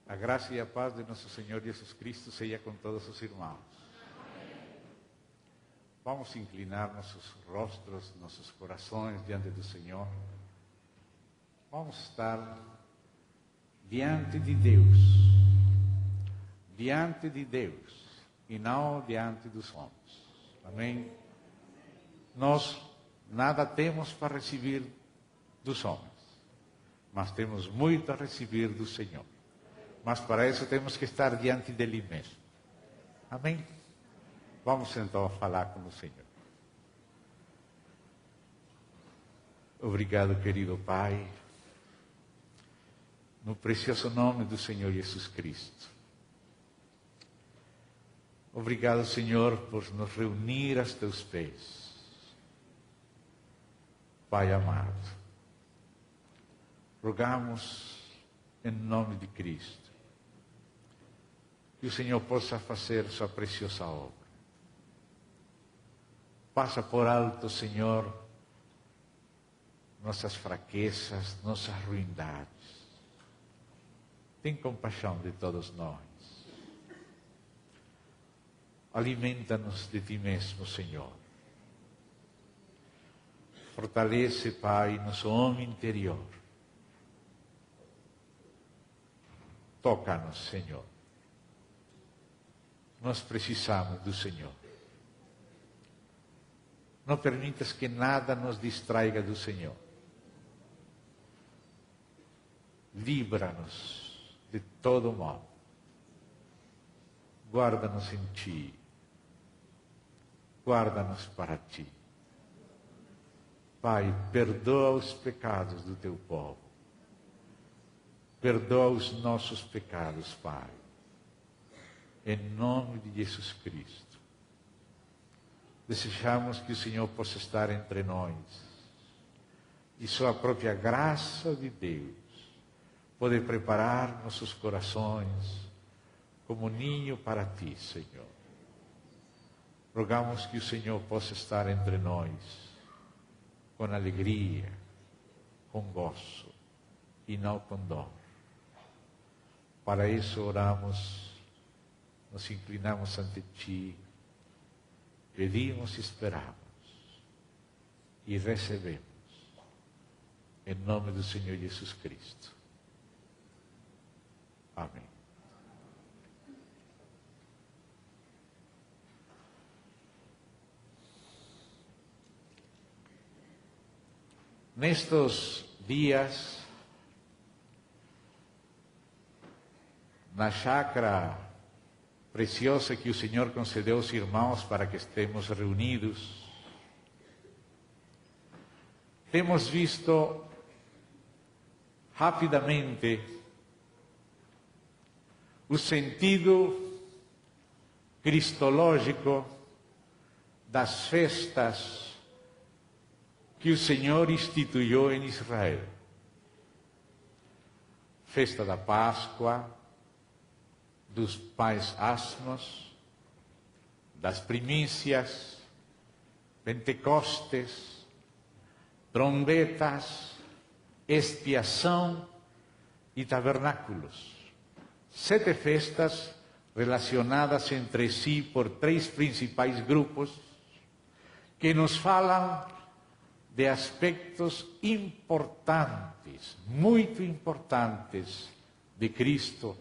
A graça e a paz de nosso Senhor Jesus Cristo seja com todos os irmãos. Vamos inclinar nossos rostos, nossos corações diante do Senhor. Vamos estar diante de Deus e não diante dos homens. Amém? Nós nada temos para receber dos homens, mas temos muito a receber do Senhor. Mas para isso temos que estar diante dele mesmo. Amém? Vamos então falar com o Senhor. Obrigado, querido Pai, no precioso nome do Senhor Jesus Cristo. Obrigado, Senhor, por nos reunir aos teus pés. Pai amado, rogamos em nome de Cristo que o Senhor possa fazer sua preciosa obra. Passa por alto, Senhor, nossas fraquezas, nossas ruindades. Tem compaixão de todos nós. Alimenta-nos de Ti mesmo, Senhor. Fortalece, Pai, nosso homem interior. Toca-nos, Senhor. Nós precisamos do Senhor. Não permitas que nada nos distraiga do Senhor. Livra-nos de todo mal. Guarda-nos em Ti. Guarda-nos para Ti. Pai, perdoa os pecados do Teu povo. Perdoa os nossos pecados, Pai. Em nome de Jesus Cristo. Desejamos que o Senhor possa estar entre nós. E sua própria graça de Deus poder preparar nossos corações como ninho para Ti, Senhor. Rogamos que o Senhor possa estar entre nós com alegria, com gozo e não com dor. Para isso oramos, nos inclinamos ante Ti, pedimos e esperamos e recebemos em nome do Senhor Jesus Cristo. Amém. Nestes dias, na chácara preciosa que o Senhor concedeu aos irmãos para que estemos reunidos, temos visto rapidamente o sentido cristológico das festas que o Senhor instituiu em Israel. Festa da Páscoa, dos pães asmos, das primícias, Pentecostes, trombetas, expiação e tabernáculos. 7 festas relacionadas entre si por 3 principais grupos que nos falam de aspectos importantes, muito importantes de Cristo,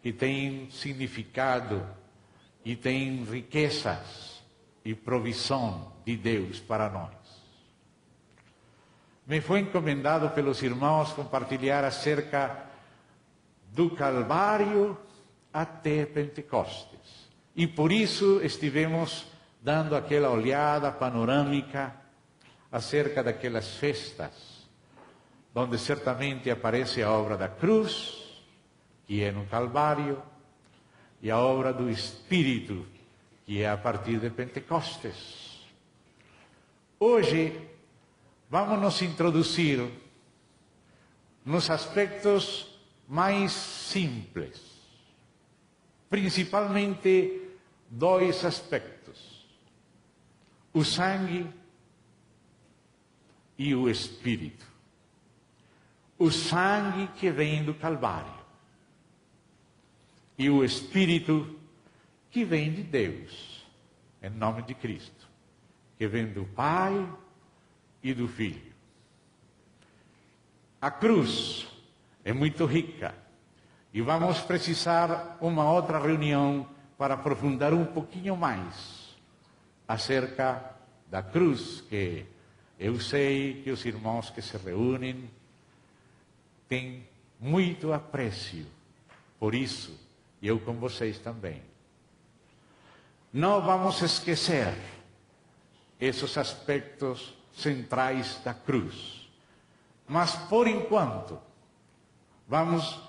que tem significado e tem riquezas e provisão de Deus para nós. Me foi encomendado pelos irmãos compartilhar acerca do Calvário até Pentecostes. E por isso estivemos dando aquela olhada panorâmica acerca daquelas festas, onde certamente aparece a obra da cruz, que é no Calvário, e a obra do Espírito, que é a partir de Pentecostes. Hoje, vamos nos introduzir nos aspectos mais simples, principalmente 2 aspectos: o sangue e o Espírito. O sangue que vem do Calvário e o Espírito que vem de Deus, em nome de Cristo, que vem do Pai e do Filho. A cruz é muito rica e vamos precisar uma outra reunião para aprofundar um pouquinho mais acerca da cruz, que eu sei que os irmãos que se reúnem têm muito apreço por isso, e eu com vocês também. Não vamos esquecer esses aspectos centrais da cruz, mas por enquanto vamos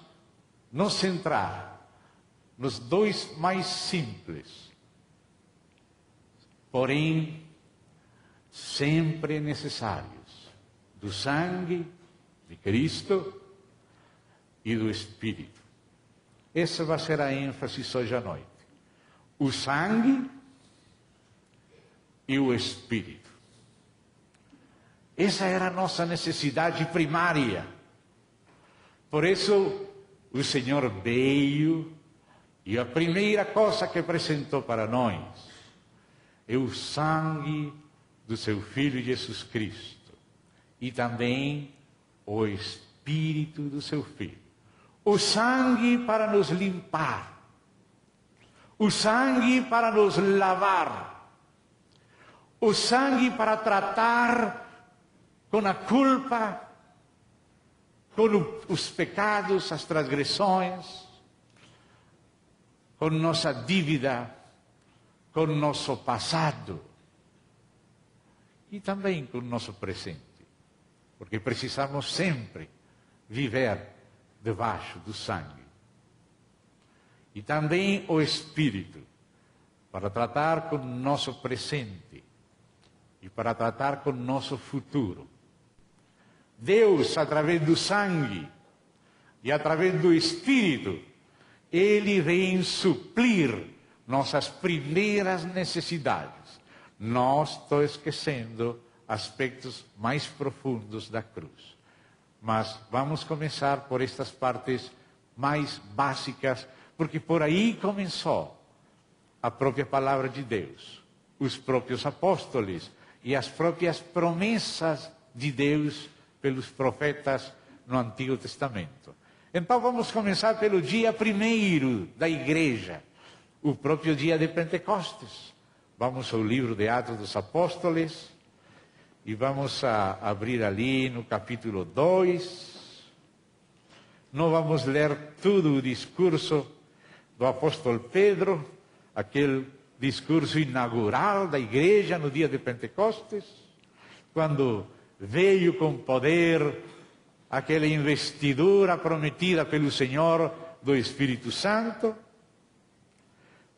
nos centrar nos dois mais simples, porém sempre necessários, do sangue de Cristo e do Espírito. Essa vai ser a ênfase hoje à noite. O sangue e o Espírito. Essa era a nossa necessidade primária. Por isso, o Senhor veio e a primeira coisa que apresentou para nós é o sangue do seu Filho Jesus Cristo e também o Espírito do seu Filho. O sangue para nos limpar, o sangue para nos lavar, o sangue para tratar com a culpa, com os pecados, as transgressões, com nossa dívida, com nosso passado e também com nosso presente, porque precisamos sempre viver debaixo do sangue. E também o Espírito, para tratar com o nosso presente e para tratar com o nosso futuro. Deus, através do sangue e através do Espírito, Ele vem suprir nossas primeiras necessidades. Nós estamos esquecendo aspectos mais profundos da cruz. Mas vamos começar por estas partes mais básicas, porque por aí começou a própria palavra de Deus, os próprios apóstolos e as próprias promessas de Deus pelos profetas no Antigo Testamento. Então vamos começar pelo dia primeiro da igreja, o próprio dia de Pentecostes. Vamos ao livro de Atos dos Apóstolos e vamos abrir ali no capítulo 2. Não vamos ler todo o discurso do apóstolo Pedro, aquele discurso inaugural da igreja no dia de Pentecostes, quando veio com poder aquela investidura prometida pelo Senhor do Espírito Santo.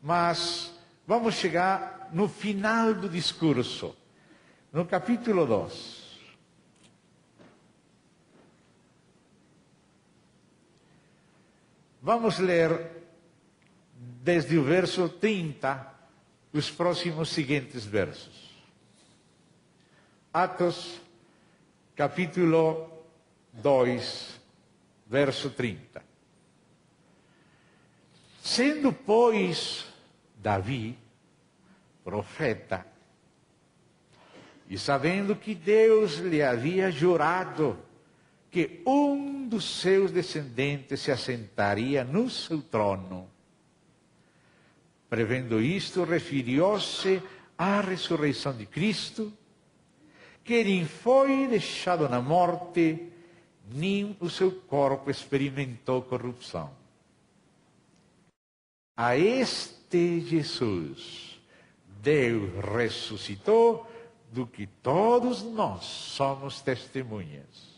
Mas vamos chegar no final do discurso, no capítulo 2. Vamos ler desde o verso 30 os próximos seguintes versos. Atos, capítulo 2, verso 30. Sendo, pois, Davi, profeta, e sabendo que Deus lhe havia jurado que um dos seus descendentes se assentaria no seu trono, prevendo isto, referiu-se à ressurreição de Cristo, que nem foi deixado na morte, nem o seu corpo experimentou corrupção. A este Jesus, Deus ressuscitou, do que todos nós somos testemunhas.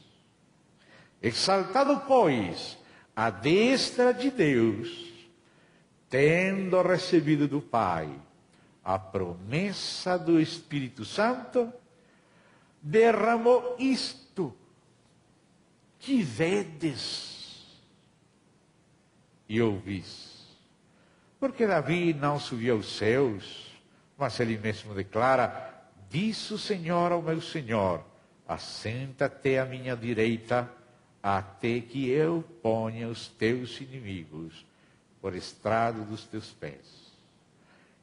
Exaltado, pois, à destra de Deus, tendo recebido do Pai a promessa do Espírito Santo, derramou isto que vedes e ouvis. Porque Davi não subiu aos céus, mas ele mesmo declara: disse o Senhor ao meu Senhor, assenta-te à minha direita, até que eu ponha os teus inimigos por estrado dos teus pés.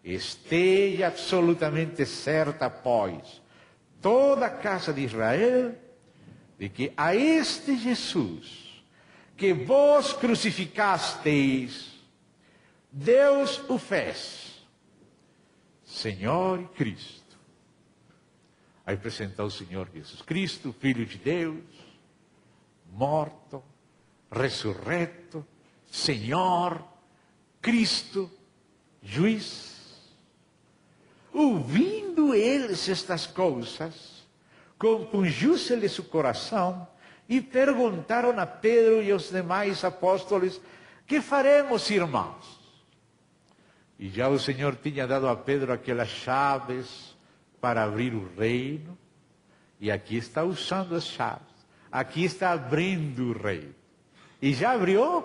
Esteja absolutamente certa, pois, toda a casa de Israel, de que a este Jesus, que vós crucificasteis, Deus o fez Senhor e Cristo. Aí apresentou o Senhor Jesus Cristo, Filho de Deus, morto, ressurreto, Senhor, Cristo, juiz. Ouvindo eles estas coisas, compungiu-se-lhe seu coração e perguntaram a Pedro e aos demais apóstolos: que faremos, irmãos? E já o Senhor tinha dado a Pedro aquelas chaves para abrir o reino, e aqui está usando as chaves, aqui está abrindo o reino. E já abriu,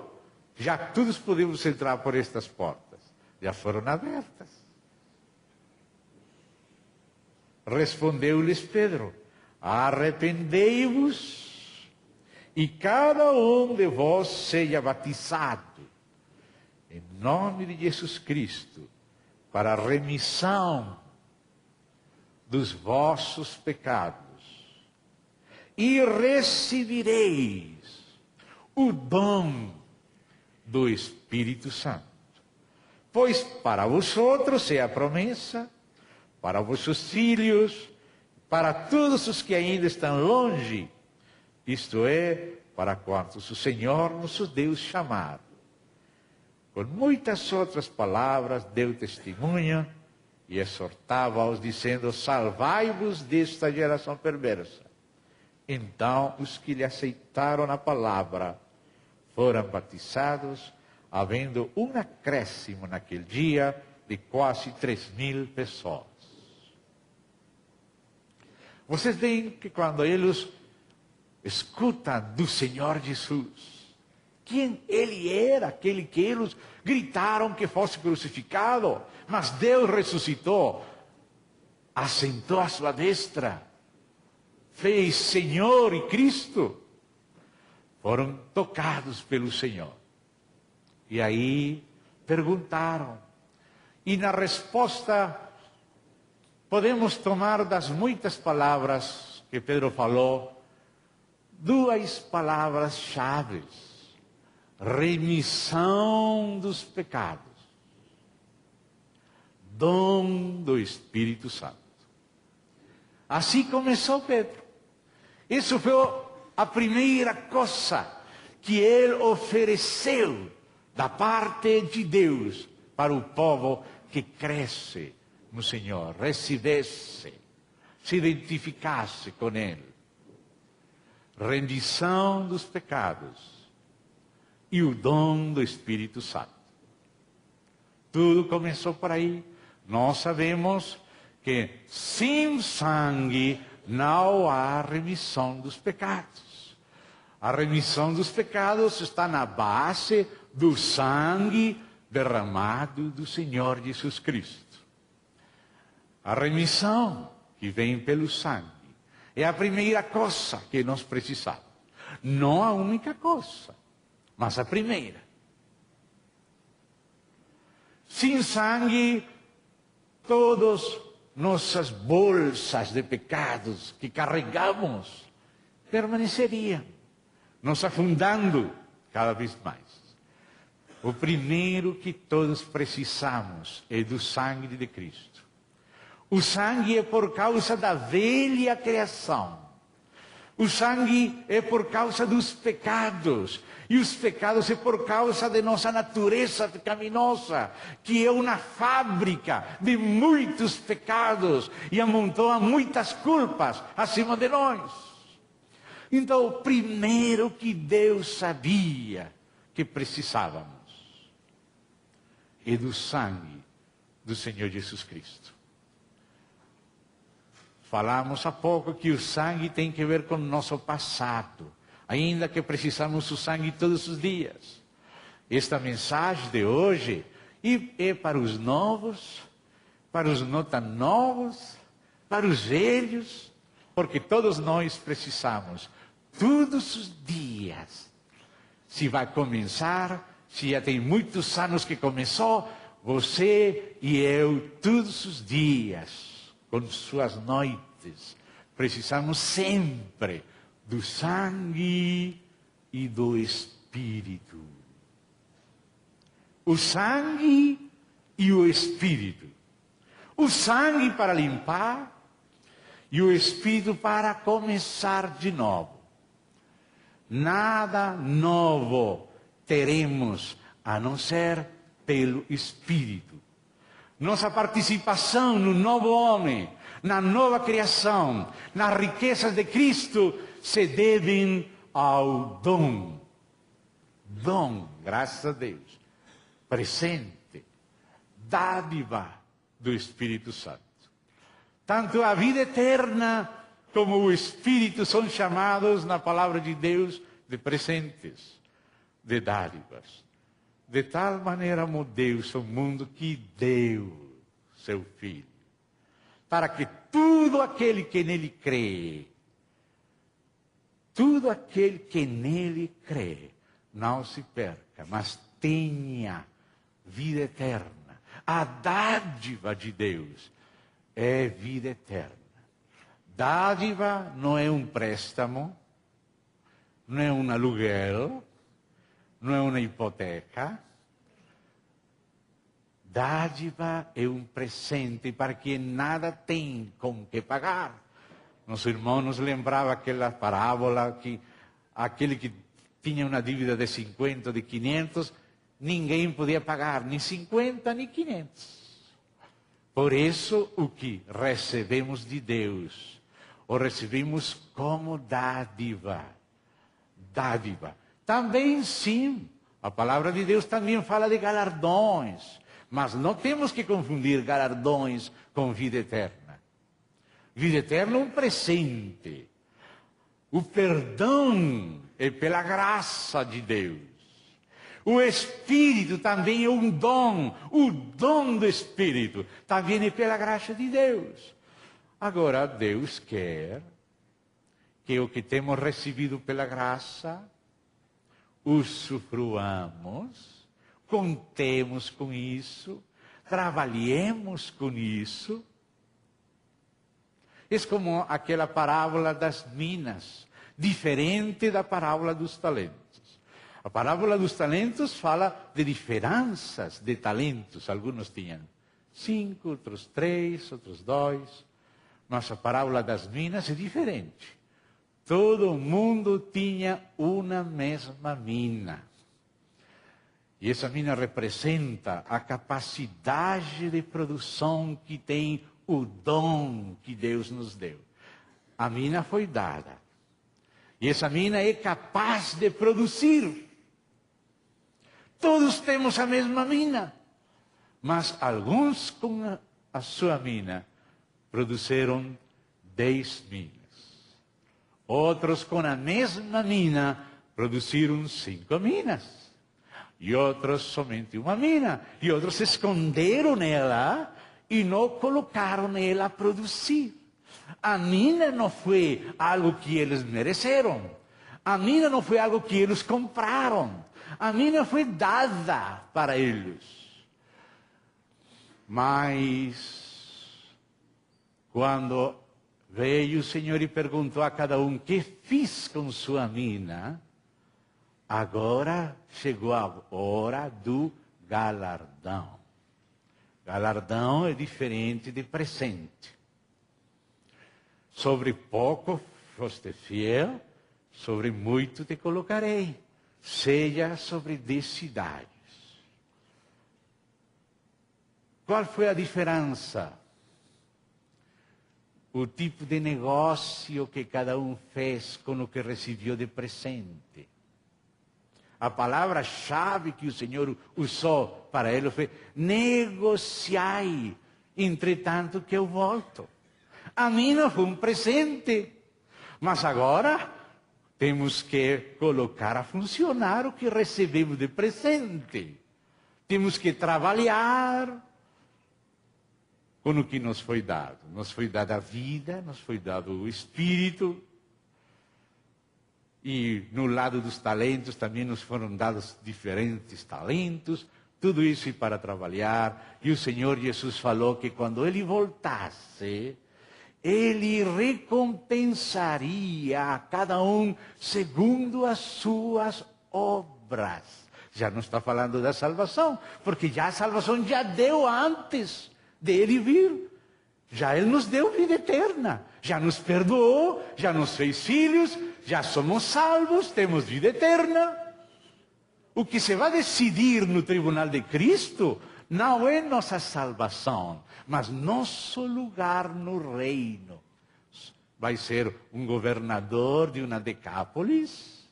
já todos podemos entrar por estas portas, já foram abertas. Respondeu-lhes Pedro: arrependei-vos e cada um de vós seja batizado em nome de Jesus Cristo para a remissão dos vossos pecados, e recebereis o dom do Espírito Santo. Pois para vosotros é a promessa, para vossos filhos, para todos os que ainda estão longe, isto é, para quantos o Senhor nosso Deus chamar. Com muitas outras palavras deu testemunha e exortava-os, dizendo: salvai-vos desta geração perversa. Então os que lhe aceitaram a palavra foram batizados, havendo um acréscimo naquele dia de quase 3.000 pessoas. Vocês veem que quando eles escutam do Senhor Jesus, quem ele era, aquele que eles gritaram que fosse crucificado, mas Deus ressuscitou, assentou à sua destra, fez Senhor e Cristo, foram tocados pelo Senhor. E aí perguntaram, e na resposta podemos tomar das muitas palavras que Pedro falou, duas palavras-chave: remissão dos pecados, dom do Espírito Santo. Assim começou Pedro. Isso foi a primeira coisa que ele ofereceu da parte de Deus para o povo que cresce no Senhor, recebesse, se identificasse com Ele. Rendição dos pecados e o dom do Espírito Santo. Tudo começou por aí. Nós sabemos que sem sangue não há remissão dos pecados. A remissão dos pecados está na base do sangue derramado do Senhor Jesus Cristo. A remissão que vem pelo sangue é a primeira coisa que nós precisamos. Não a única coisa, mas a primeira. Sem sangue, todas nossas bolsas de pecados que carregamos permaneceriam, nos afundando cada vez mais. O primeiro que todos precisamos é do sangue de Cristo. O sangue é por causa da velha criação. O sangue é por causa dos pecados. E os pecados é por causa de nossa natureza pecaminosa, que é uma fábrica de muitos pecados e amontoa muitas culpas acima de nós. Então, o primeiro que Deus sabia que precisávamos é do sangue do Senhor Jesus Cristo. Falamos há pouco que o sangue tem que ver com o nosso passado, ainda que precisamos do sangue todos os dias. Esta mensagem de hoje é para os novos, para os não tão novos, para os velhos, porque todos nós precisamos, todos os dias. Se vai começar, se já tem muitos anos que começou, você e eu, todos os dias, com suas noites, precisamos sempre do sangue e do Espírito. O sangue e o Espírito. O sangue para limpar e o Espírito para começar de novo. Nada novo teremos a não ser pelo Espírito. Nossa participação no novo homem, na nova criação, nas riquezas de Cristo, se devem ao dom. Dom, graças a Deus, presente, dádiva do Espírito Santo. Tanto a vida eterna como o Espírito são chamados na palavra de Deus de presentes, de dádivas. De tal maneira amou Deus o mundo que deu seu Filho, para que todo aquele que nele crê, todo aquele que nele crê, não se perca, mas tenha vida eterna. A dádiva de Deus é vida eterna. Dádiva não é um préstamo, não é um aluguel, não é uma hipoteca. Dádiva é um presente para quem nada tem com que pagar. Nosso irmão nos lembrava aquela parábola que aquele que tinha uma dívida de 50, de 500, ninguém podia pagar, nem 50, nem 500. Por isso, o que recebemos de Deus, o recebemos como dádiva. Dádiva. Também, sim, a palavra de Deus também fala de galardões. Mas não temos que confundir galardões com vida eterna. Vida eterna é um presente. O perdão é pela graça de Deus. O Espírito também é um dom. O dom do Espírito também é pela graça de Deus. Agora, Deus quer que o que temos recebido pela graça, usufruamos, contemos com isso, trabalhemos com isso. É como aquela parábola das minas, diferente da parábola dos talentos. A parábola dos talentos fala de diferenças de talentos. Alguns tinham 5, outros 3, outros 2. Mas a parábola das minas é diferente. Todo mundo tinha uma mesma mina. E essa mina representa a capacidade de produção que tem o dom que Deus nos deu. A mina foi dada. E essa mina é capaz de produzir. Todos temos a mesma mina. Mas alguns com a sua mina produziram 10 minas. Outros com a mesma mina produziram 5 minas. E outros somente uma mina. E outros se esconderam nela e não colocaram nela a produzir. A mina não foi algo que eles mereceram. A mina não foi algo que eles compraram. A mina foi dada para eles. Mas, quando veio o Senhor e perguntou a cada um: que fiz com sua mina? Agora chegou a hora do galardão. Galardão é diferente de presente. Sobre pouco foste fiel, sobre muito te colocarei. Seja sobre 10 cidades. Qual foi a diferença? O tipo de negócio que cada um fez com o que recebeu de presente. A palavra-chave que o Senhor usou para ele foi: negociai, entretanto que eu volto. A mim não foi um presente, mas agora temos que colocar a funcionar o que recebemos de presente. Temos que trabalhar com o que nos foi dado. Nos foi dada a vida, nos foi dado o Espírito. E no lado dos talentos também nos foram dados diferentes talentos. Tudo isso para trabalhar. E o Senhor Jesus falou que quando Ele voltasse, Ele recompensaria a cada um segundo as suas obras. Já não está falando da salvação, porque já a salvação já deu antes dele vir. Já Ele nos deu vida eterna, já nos perdoou, já nos fez filhos, já somos salvos, temos vida eterna. O que se vai decidir no tribunal de Cristo não é nossa salvação, mas nosso lugar no reino. Vai ser um governador de uma Decápolis,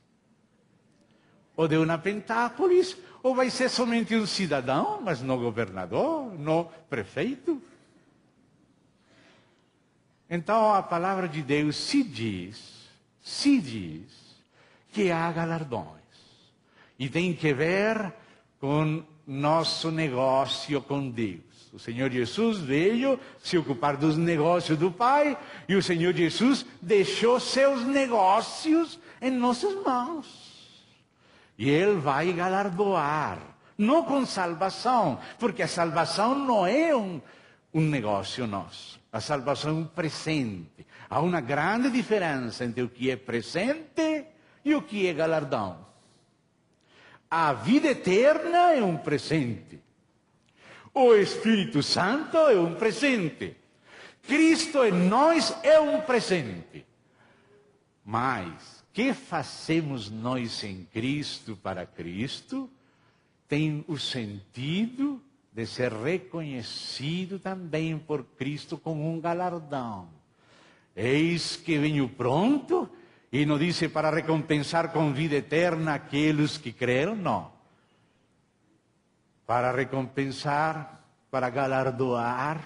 ou de uma Pentápolis, ou vai ser somente um cidadão, mas não governador, não prefeito. Então a palavra de Deus se diz que há galardões. E tem que ver com nosso negócio com Deus. O Senhor Jesus veio se ocupar dos negócios do Pai, e o Senhor Jesus deixou seus negócios em nossas mãos. E Ele vai galardoar, não com salvação, porque a salvação não é um negócio nosso. A salvação é um presente. Há uma grande diferença entre o que é presente e o que é galardão. A vida eterna é um presente. O Espírito Santo é um presente. Cristo em nós é um presente. Mas, que fazemos nós em Cristo para Cristo, tem o sentido de ser reconhecido também por Cristo como um galardão. Eis que venho pronto, e não disse para recompensar com vida eterna aqueles que creram, não. Para recompensar, para galardoar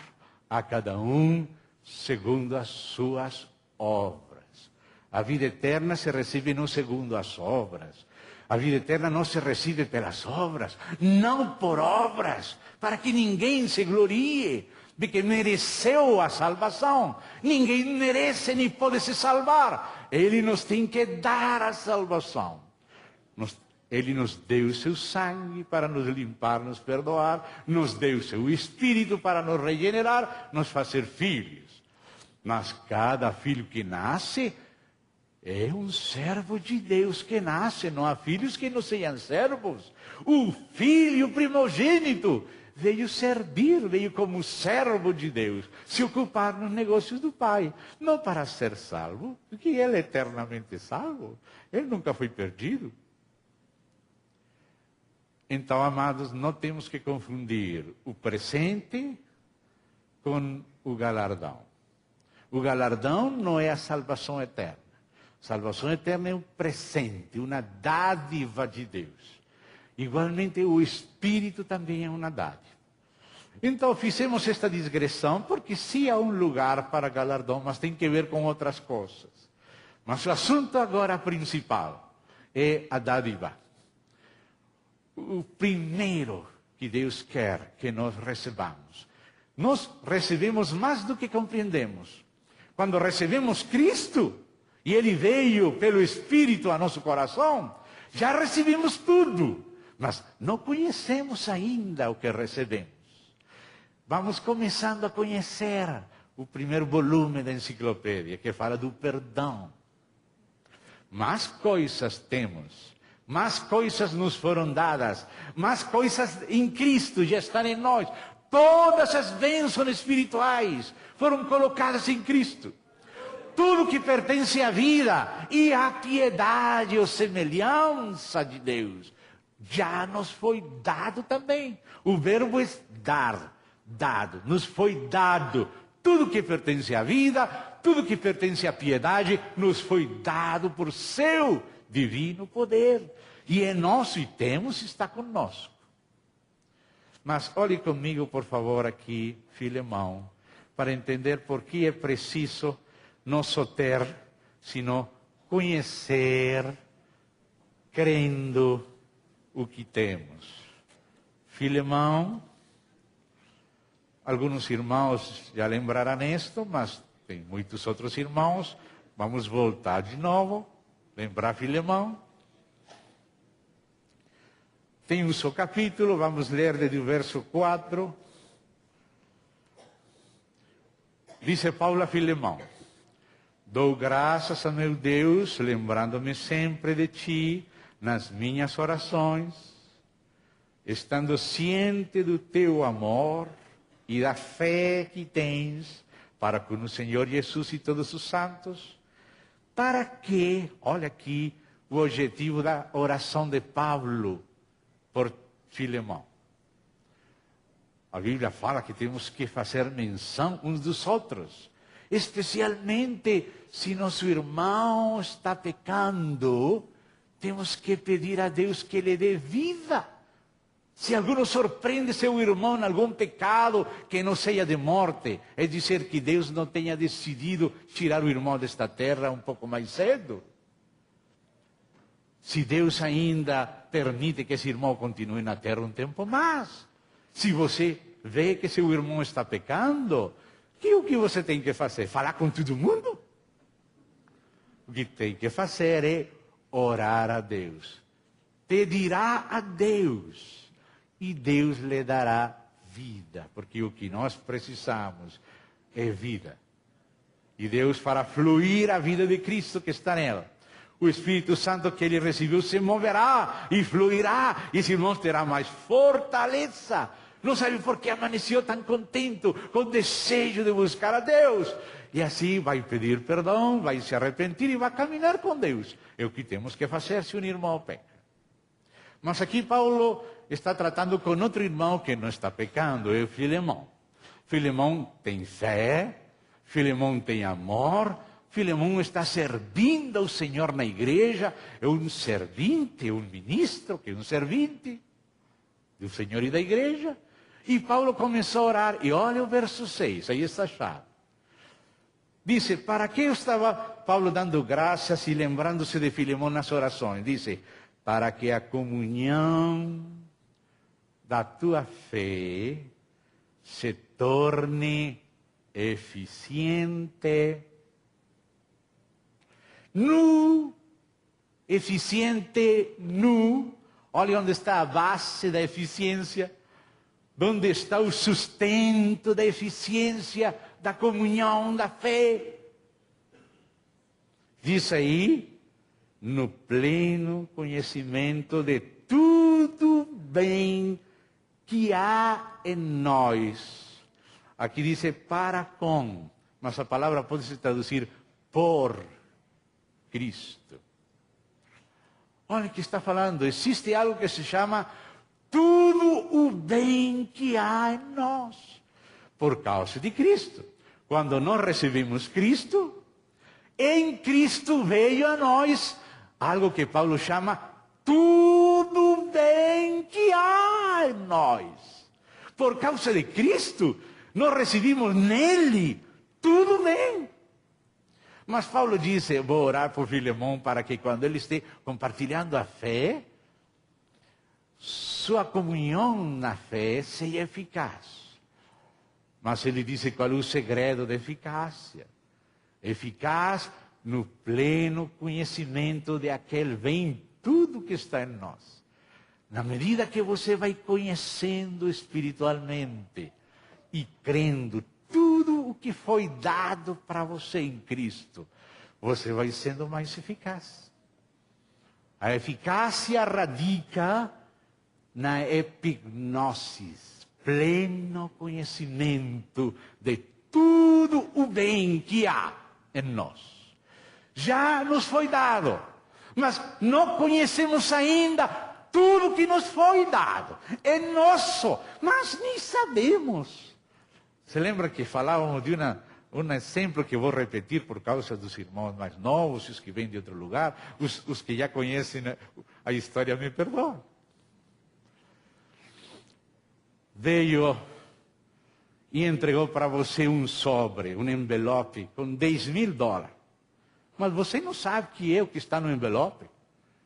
a cada um segundo as suas obras. A vida eterna se recebe não segundo as obras. A vida eterna não se recebe pelas obras, não por obras, para que ninguém se glorie de que mereceu a salvação. Ninguém merece nem pode se salvar. Ele nos tem que dar a salvação. Ele nos deu o seu sangue para nos limpar, nos perdoar, nos deu o seu Espírito para nos regenerar, nos fazer filhos. Mas cada filho que nasce é um servo de Deus que nasce, não há filhos que não sejam servos. O filho primogênito veio servir, veio como servo de Deus, se ocupar nos negócios do Pai, não para ser salvo, porque ele é eternamente salvo, ele nunca foi perdido. Então, amados, não temos que confundir o presente com o galardão. O galardão não é a salvação eterna. Salvação eterna é um presente, uma dádiva de Deus. Igualmente o Espírito também é uma dádiva. Então fizemos esta digressão porque sim há um lugar para galardão, mas tem que ver com outras coisas. Mas o assunto agora principal é a dádiva. O primeiro que Deus quer que nós recebamos. Nós recebemos mais do que compreendemos. Quando recebemos Cristo, e Ele veio pelo Espírito a nosso coração, já recebemos tudo, mas não conhecemos ainda o que recebemos. Vamos começando a conhecer o primeiro volume da enciclopédia, que fala do perdão. Mais coisas temos, mais coisas nos foram dadas, mais coisas em Cristo já estão em nós. Todas as bênçãos espirituais foram colocadas em Cristo. Tudo que pertence à vida e à piedade ou semelhança de Deus já nos foi dado também. O verbo é dar, dado. Nos foi dado. Tudo que pertence à vida, tudo que pertence à piedade, nos foi dado por seu divino poder. E é nosso e temos, está conosco. Mas olhe comigo, por favor, aqui, Filemão, para entender por que é preciso não só ter, sino conhecer, crendo o que temos. Filemão, alguns irmãos já lembrarão isto, mas tem muitos outros irmãos. Vamos voltar de novo. lembrar Filemão. Tem um só capítulo, vamos ler desde o verso 4. Disse Paulo a Filemão: dou graças a meu Deus, lembrando-me sempre de ti nas minhas orações, estando ciente do teu amor e da fé que tens para com o Senhor Jesus e todos os santos, para que, olha aqui o objetivo da oração de Paulo por Filemão. A Bíblia fala que temos que fazer menção uns dos outros, especialmente se nosso irmão está pecando, temos que pedir a Deus que lhe dê vida. Se alguém surpreende seu irmão em algum pecado que não seja de morte, é dizer que Deus não tenha decidido tirar o irmão desta terra um pouco mais cedo. Se Deus ainda permite que esse irmão continue na terra um tempo mais. Se você vê que seu irmão está pecando, o que você tem que fazer? Falar com todo mundo? O que tem que fazer é orar a Deus. Pedirá a Deus. E Deus lhe dará vida. Porque o que nós precisamos é vida. E Deus fará fluir a vida de Cristo que está nela. O Espírito Santo que ele recebeu se moverá e fluirá. E esse irmão terá mais fortaleza. Não sabe por que amanheceu tão contente, com desejo de buscar a Deus. E assim vai pedir perdão, vai se arrepender e vai caminhar com Deus. É o que temos que fazer se um irmão peca. Mas aqui Paulo está tratando com outro irmão que não está pecando, é o Filemão. Filemão tem fé, Filemão tem amor, Filemão está servindo ao Senhor na igreja, é um servinte, é um ministro, que é um servinte do Senhor e da igreja. E Paulo começou a orar, e olha o verso 6, aí está a chave. Diz, para que estava Paulo dando graças e lembrando-se de Filemão nas orações? Diz, para que a comunhão da tua fé se torne eficiente olha onde está a base da eficiência, onde está o sustento da eficiência, da comunhão, da fé. Diz aí, no pleno conhecimento de tudo bem que há em nós. Aqui diz para com, mas a palavra pode se traduzir por Cristo. Olha o que está falando, existe algo que se chama tudo o bem que há em nós, por causa de Cristo. Quando nós recebemos Cristo, em Cristo veio a nós algo que Paulo chama tudo bem que há em nós. Por causa de Cristo, nós recebemos nele tudo bem. Mas Paulo disse, vou orar por Filemão para que quando ele esteja compartilhando a fé, sua comunhão na fé seja eficaz. Mas ele disse qual é o segredo da eficácia. Eficaz no pleno conhecimento de aquele bem, tudo que está em nós. Na medida que você vai conhecendo espiritualmente e crendo tudo o que foi dado para você em Cristo, você vai sendo mais eficaz. A eficácia radica na epignosis, pleno conhecimento de tudo o bem que há em nós. Já nos foi dado, mas não conhecemos ainda tudo que nos foi dado. É nosso, mas nem sabemos. Você lembra que falávamos de um exemplo que vou repetir por causa dos irmãos mais novos, os que vêm de outro lugar, os que já conhecem a história me perdoam. Veio e entregou para você um sobre, um envelope com $10.000. Mas você não sabe que é o que está no envelope.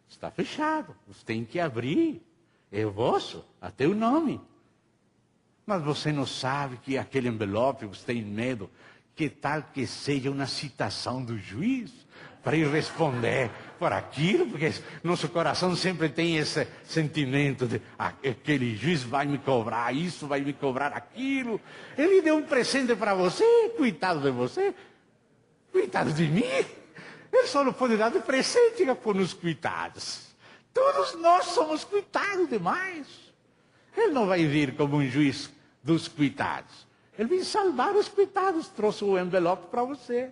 Está fechado, você tem que abrir. É vosso, até o nome. Mas você não sabe que aquele envelope, você tem medo, que tal que seja uma citação do juiz, para ir responder por aquilo, porque nosso coração sempre tem esse sentimento de aquele juiz vai me cobrar isso, vai me cobrar aquilo. Ele deu um presente para você, coitado de você, coitado de mim. Ele só não pode dar de presente por nos coitados. Todos nós somos coitados demais. Ele não vai vir como um juiz dos coitados. Ele veio salvar os coitados, trouxe o envelope para você.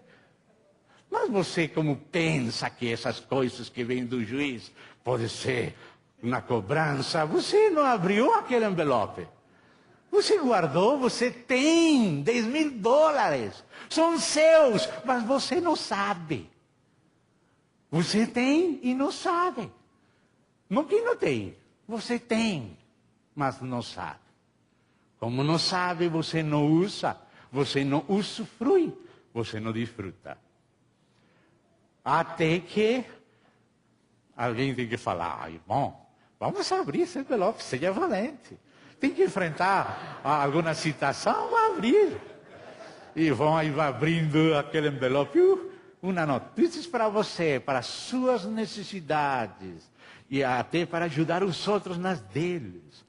Mas você, como pensa que essas coisas que vêm do juiz pode ser uma cobrança, você não abriu aquele envelope. Você guardou, você tem $10.000. São seus, mas você não sabe. Você tem e não sabe. Não que não tem, você tem, mas não sabe. Como não sabe, você não usa, você não usufrui, você não desfruta. Até que alguém tem que falar, irmão, vamos abrir esse envelope, seja valente. Tem que enfrentar alguma situação, vai abrir. E vão aí abrindo aquele envelope, uma notícia para você, para suas necessidades, e até para ajudar os outros nas deles.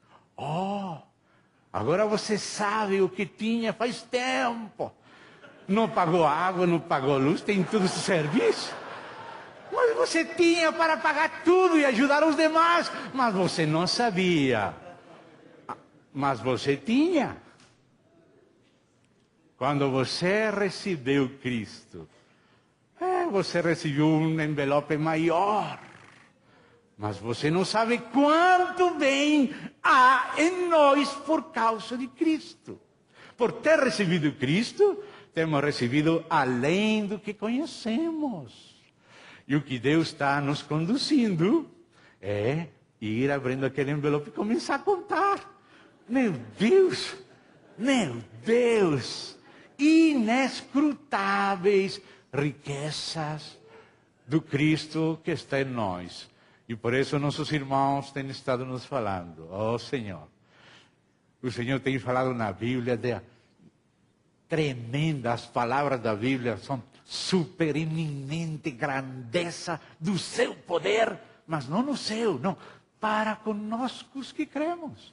Agora você sabe o que tinha faz tempo. Não pagou água, não pagou luz, tem tudo esse serviço. Mas você tinha para pagar tudo e ajudar os demais. Mas você não sabia. Mas você tinha. Quando você recebeu Cristo, você recebeu um envelope maior. Mas você não sabe quanto bem há em nós por causa de Cristo. Por ter recebido Cristo, temos recebido além do que conhecemos. E o que Deus está nos conduzindo é ir abrindo aquele envelope e começar a contar. Meu Deus, inescrutáveis riquezas do Cristo que está em nós. E por isso nossos irmãos têm estado nos falando, Senhor. O Senhor tem falado na Bíblia de tremendas palavras da Bíblia, são supereminente grandeza do seu poder, mas não no seu, não, para conosco os que cremos.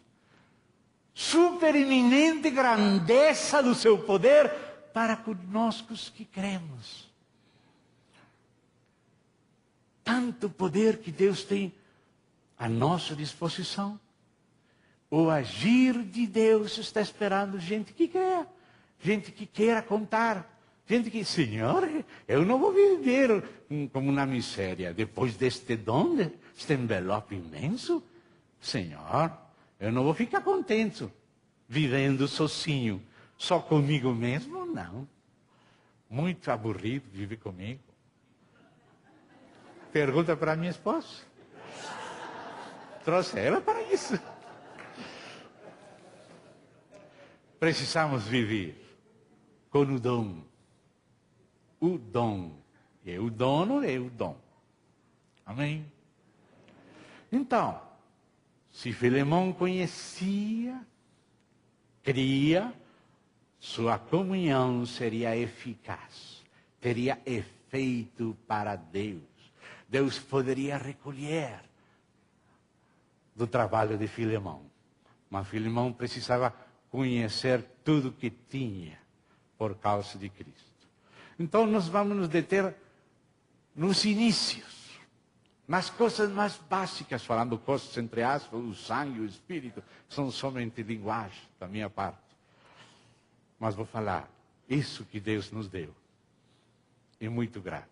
Supereminente grandeza do seu poder para conosco os que cremos. Tanto poder que Deus tem à nossa disposição. O agir de Deus está esperando gente que crê, gente que queira contar. Gente que, Senhor, eu não vou viver como na miséria. Depois deste dom, este envelope imenso, Senhor, eu não vou ficar contente vivendo sozinho, só comigo mesmo, não. Muito aburrido viver comigo. Pergunta para minha esposa. Trouxe ela para isso. Precisamos viver com o dom. O dom. É o dono, é o dom. Amém? Então, se Filemão conhecia, cria, sua comunhão seria eficaz. Teria efeito para Deus. Deus poderia recolher do trabalho de Filemão. Mas Filemão precisava conhecer tudo que tinha por causa de Cristo. Então nós vamos nos deter nos inícios, nas coisas mais básicas, falando coisas entre aspas, o sangue, o espírito, são somente linguagem da minha parte. Mas vou falar, isso que Deus nos deu é muito grande.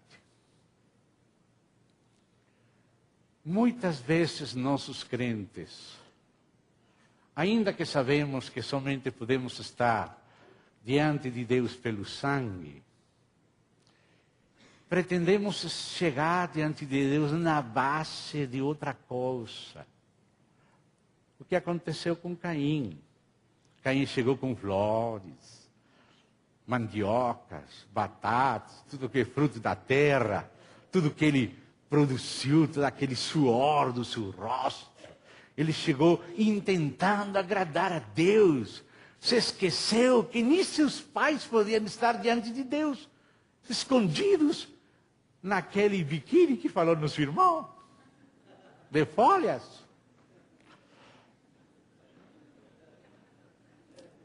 Muitas vezes nossos crentes, ainda que sabemos que somente podemos estar diante de Deus pelo sangue, pretendemos chegar diante de Deus na base de outra coisa. O que aconteceu com Caim? Caim chegou com flores, mandiocas, batatas, tudo que é fruto da terra, tudo que ele produziu, todo aquele suor do seu rosto. Ele chegou intentando agradar a Deus. Se esqueceu que nem seus pais podiam estar diante de Deus, escondidos naquele biquíni que falou no seu irmão, de folhas.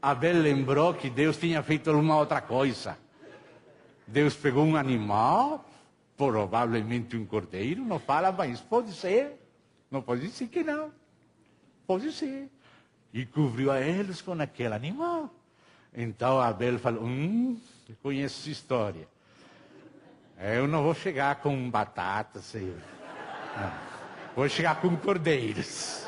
Abel lembrou que Deus tinha feito uma outra coisa. Deus pegou um animal, provavelmente um cordeiro, não fala, mas pode ser. Não pode dizer que não. Pode ser. E cobriu a eles com aquele animal. Então Abel falou, eu conheço essa história. Eu não vou chegar com batatas, vou chegar com cordeiros.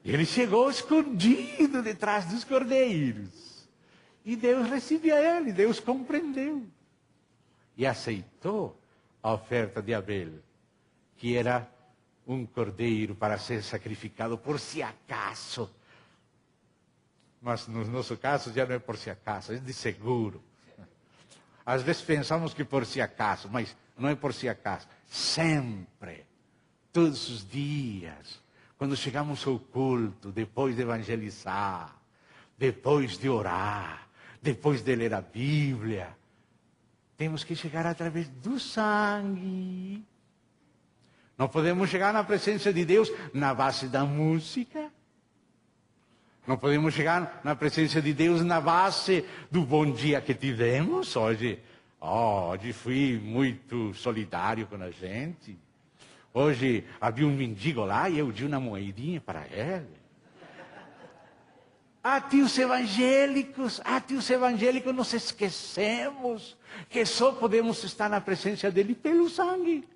Ele chegou escondido detrás dos cordeiros. E Deus recebeu ele, Deus compreendeu. E aceitou a oferta de Abel, que era um cordeiro para ser sacrificado por si acaso. Mas no nosso caso já não é por si acaso, é de seguro. Às vezes pensamos que por si acaso, mas não é por si acaso. Sempre, todos os dias, quando chegamos ao culto, depois de evangelizar, depois de orar, depois de ler a Bíblia, temos que chegar através do sangue. Não podemos chegar na presença de Deus na base da música. Não podemos chegar na presença de Deus na base do bom dia que tivemos. Hoje fui muito solidário com a gente. Hoje havia um mendigo lá e eu dei uma moedinha para ele. Tios evangélicos, nós esquecemos que só podemos estar na presença dele pelo sangue.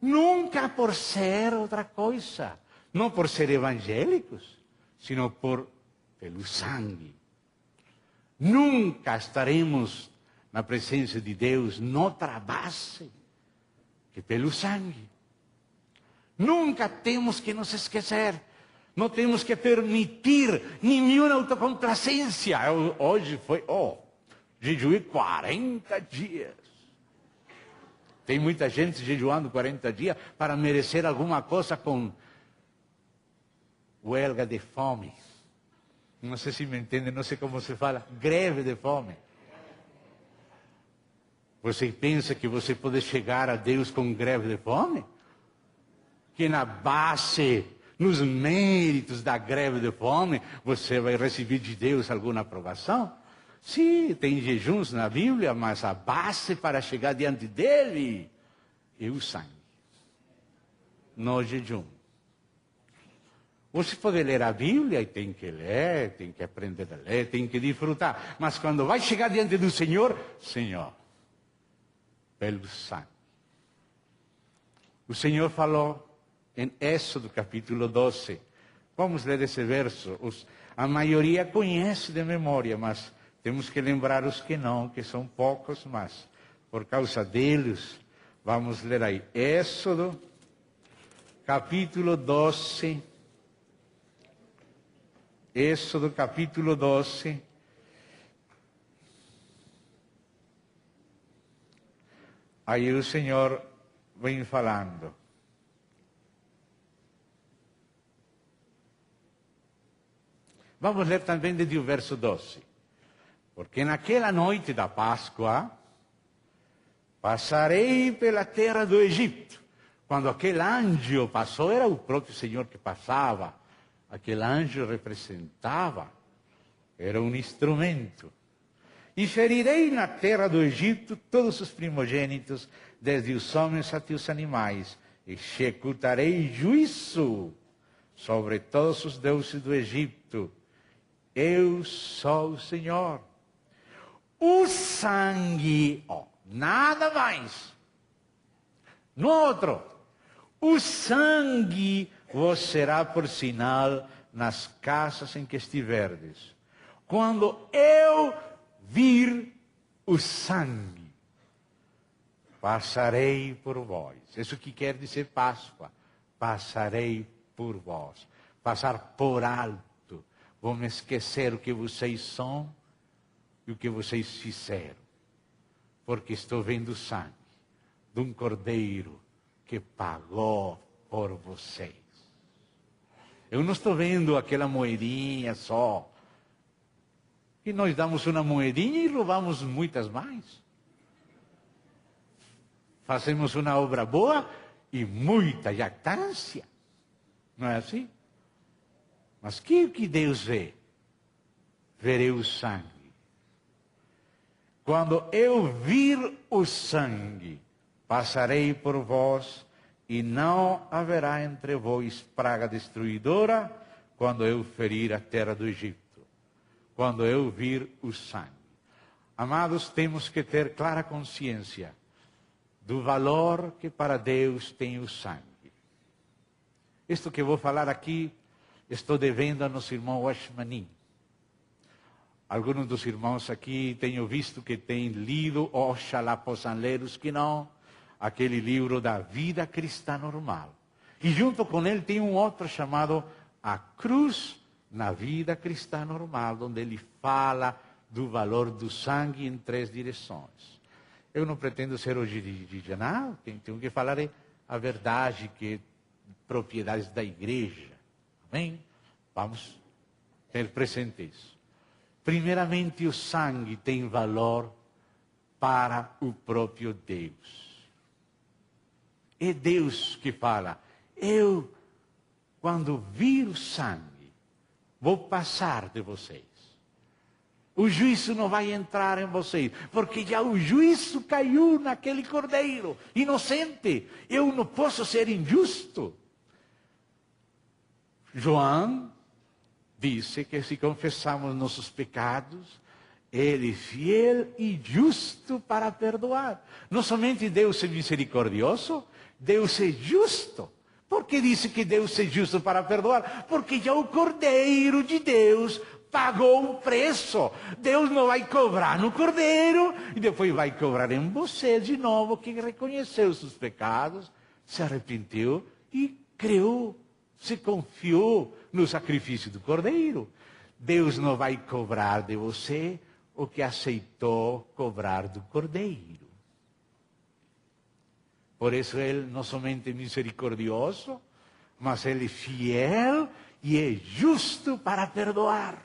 Nunca por ser outra coisa. Não por ser evangélicos, sino pelo sangue. Nunca estaremos na presença de Deus noutra base que pelo sangue. Nunca temos que nos esquecer. Não temos que permitir nenhuma autocomplacência. Hoje foi, jejuei 40 dias. Tem muita gente jejuando 40 dias para merecer alguma coisa com huelga de fome. Não sei se me entende, não sei como se fala. Greve de fome. Você pensa que você pode chegar a Deus com greve de fome? Que na base, nos méritos da greve de fome, você vai receber de Deus alguma aprovação? Sim, tem jejuns na Bíblia, mas a base para chegar diante dele é o sangue. No jejum. Você pode ler a Bíblia e tem que ler, tem que aprender a ler, tem que desfrutar. Mas quando vai chegar diante do Senhor, pelo sangue. O Senhor falou em Êxodo capítulo 12. Vamos ler esse verso. A maioria conhece de memória, mas temos que lembrar os que não, que são poucos, mas por causa deles, vamos ler aí. Êxodo capítulo 12. Êxodo capítulo 12. Aí o Senhor vem falando. Vamos ler também desde o verso 12. Porque naquela noite da Páscoa, passarei pela terra do Egito. Quando aquele anjo passou, era o próprio Senhor que passava. Aquele anjo representava, era um instrumento. E ferirei na terra do Egito todos os primogênitos, desde os homens até os animais. Executarei juízo sobre todos os deuses do Egito. Eu sou o Senhor. O sangue, nada mais. No outro, o sangue vos será por sinal nas casas em que estiverdes. Quando eu vir o sangue, passarei por vós. Isso que quer dizer Páscoa. Passarei por vós. Passar por alto. Vou me esquecer o que vocês são e o que vocês fizeram. Porque estou vendo o sangue de um cordeiro que pagou por vocês. Eu não estou vendo aquela moedinha só. E nós damos uma moedinha e roubamos muitas mais. Fazemos uma obra boa e muita jactância. Não é assim? Mas o que Deus vê? Verei o sangue. Quando eu vir o sangue, passarei por vós, e não haverá entre vós praga destruidora, quando eu ferir a terra do Egito. Quando eu vir o sangue. Amados, temos que ter clara consciência do valor que para Deus tem o sangue. Isto que vou falar aqui, estou devendo a nosso irmão Washmanin. Alguns dos irmãos aqui tenho visto que têm lido, oxalá possam ler os que não, aquele livro da vida cristã normal. E junto com ele tem um outro chamado A Cruz na Vida Cristã Normal, onde ele fala do valor do sangue em 3 direções. Eu não pretendo ser hoje original, tenho que falar a verdade, que é propriedades da igreja. Amém? Vamos ter presente isso. Primeiramente, o sangue tem valor para o próprio Deus. É Deus que fala, eu, quando vir o sangue, vou passar de vocês. O juízo não vai entrar em vocês, porque já o juízo caiu naquele cordeiro, inocente. Eu não posso ser injusto. João disse que se confessarmos nossos pecados, Ele é fiel e justo para perdoar. Não somente Deus é misericordioso, Deus é justo. Por que disse que Deus é justo para perdoar? Porque já o Cordeiro de Deus pagou o preço. Deus não vai cobrar no Cordeiro e depois vai cobrar em você de novo, que reconheceu seus pecados, se arrependeu e creu, se confiou no sacrifício do Cordeiro. Deus não vai cobrar de você o que aceitou cobrar do Cordeiro. Por isso Ele não somente é misericordioso, mas Ele é fiel e é justo para perdoar.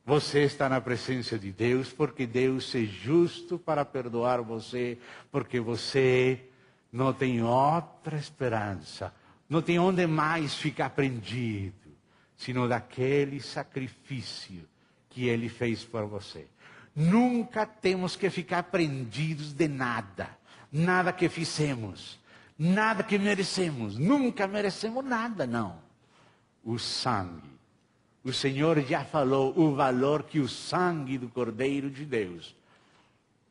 Você está na presença de Deus porque Deus é justo para perdoar você, porque você não tem outra esperança, não tem onde mais ficar prendido, sino daquele sacrifício que Ele fez por você. Nunca temos que ficar prendidos de nada, nada que fizemos, nada que merecemos, nunca merecemos nada, não. O sangue. O Senhor já falou o valor que o sangue do Cordeiro de Deus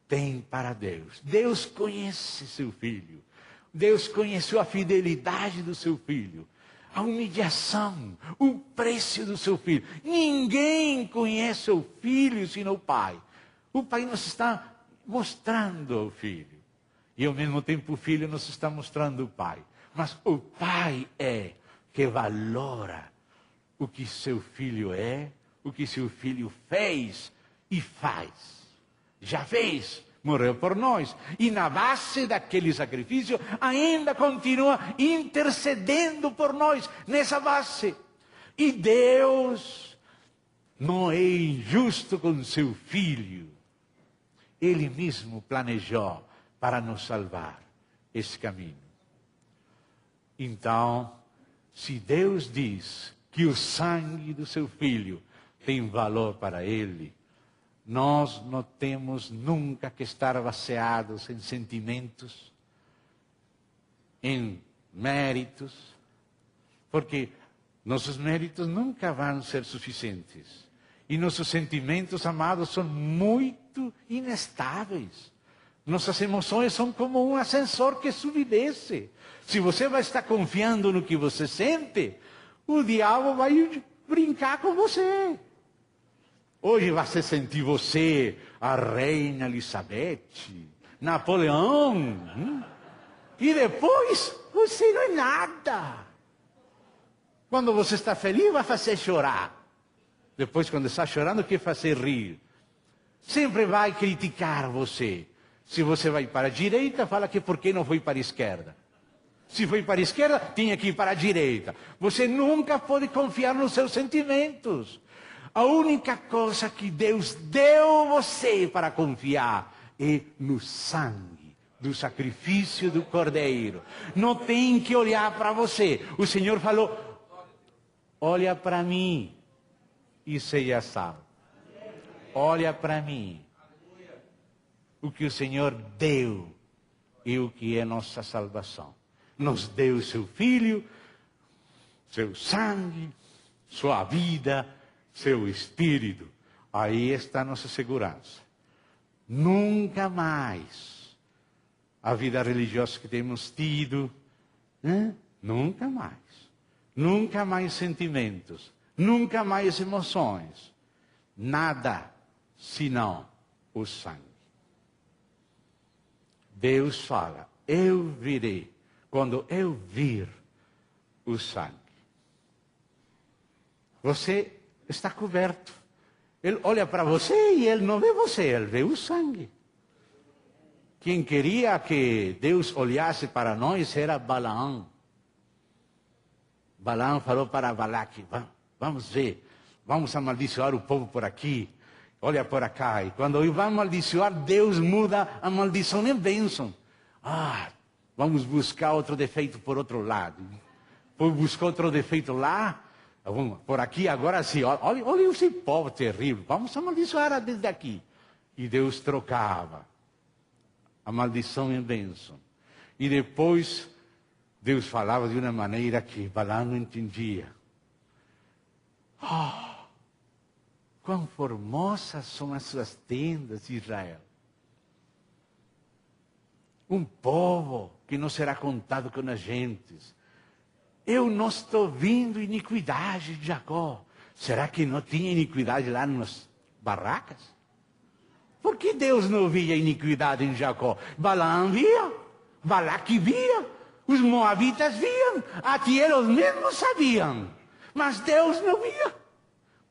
tem para Deus. Deus conhece seu filho. Deus conheceu a fidelidade do seu filho. A humilhação, o preço do seu filho. Ninguém conhece o filho senão o pai. O pai nos está mostrando o filho. E ao mesmo tempo o filho nos está mostrando o pai. Mas o pai é que valora o que seu filho é, o que seu filho fez e faz. Já fez, morreu por nós. E na base daquele sacrifício ainda continua intercedendo por nós, nessa base. E Deus não é injusto com seu filho. Ele mesmo planejou para nos salvar esse caminho. Então, se Deus diz que o sangue do seu filho tem valor para ele, nós não temos nunca que estar baseados em sentimentos, em méritos, porque nossos méritos nunca vão ser suficientes. E nossos sentimentos, amados, são muito inestáveis. Nossas emoções são como um ascensor que sobe e desce. Se você vai estar confiando no que você sente, o diabo vai brincar com você. Hoje você sentir você, a Rainha Elizabeth, Napoleão. E depois, você não é nada. Quando você está feliz, vai fazer chorar. Depois, quando está chorando, quer fazer rir. Sempre vai criticar você. Se você vai para a direita, fala que por que não foi para a esquerda. Se foi para a esquerda, tinha que ir para a direita. Você nunca pode confiar nos seus sentimentos. A única coisa que Deus deu a você para confiar é no sangue. do sacrifício do Cordeiro. Não tem que olhar para você. O Senhor falou, olha para mim e seja salvo. Olha para mim. O que o Senhor deu e o que é nossa salvação. Nos deu seu Filho, seu sangue, sua vida, seu Espírito. Aí está a nossa segurança. Nunca mais a vida religiosa que temos tido, nunca mais. Nunca mais sentimentos, nunca mais emoções. Nada senão o sangue. Deus fala, eu virei quando eu vir o sangue. Você está coberto. Ele olha para você e ele não vê você, ele vê o sangue. Quem queria que Deus olhasse para nós era Balaão. Balaão falou para Balaque, vamos ver, vamos amaldiçoar o povo por aqui. Olha por cá. E quando eu vou amaldiçoar, Deus muda a maldição em bênção. Vamos buscar outro defeito por outro lado. Foi buscar outro defeito lá. Por aqui agora sim. Olha esse povo terrível. Vamos amaldiçoar desde aqui. E Deus trocava a maldição em bênção. E depois Deus falava de uma maneira que Balaão não entendia. Quão formosas são as suas tendas, Israel. Um povo que não será contado com as gentes. Eu não estou vendo iniquidade de Jacó. Será que não tinha iniquidade lá nas barracas? Por que Deus não via iniquidade em Jacó? Balaão via, Balaque via, os moabitas viam, até eles mesmos sabiam. Mas Deus não via.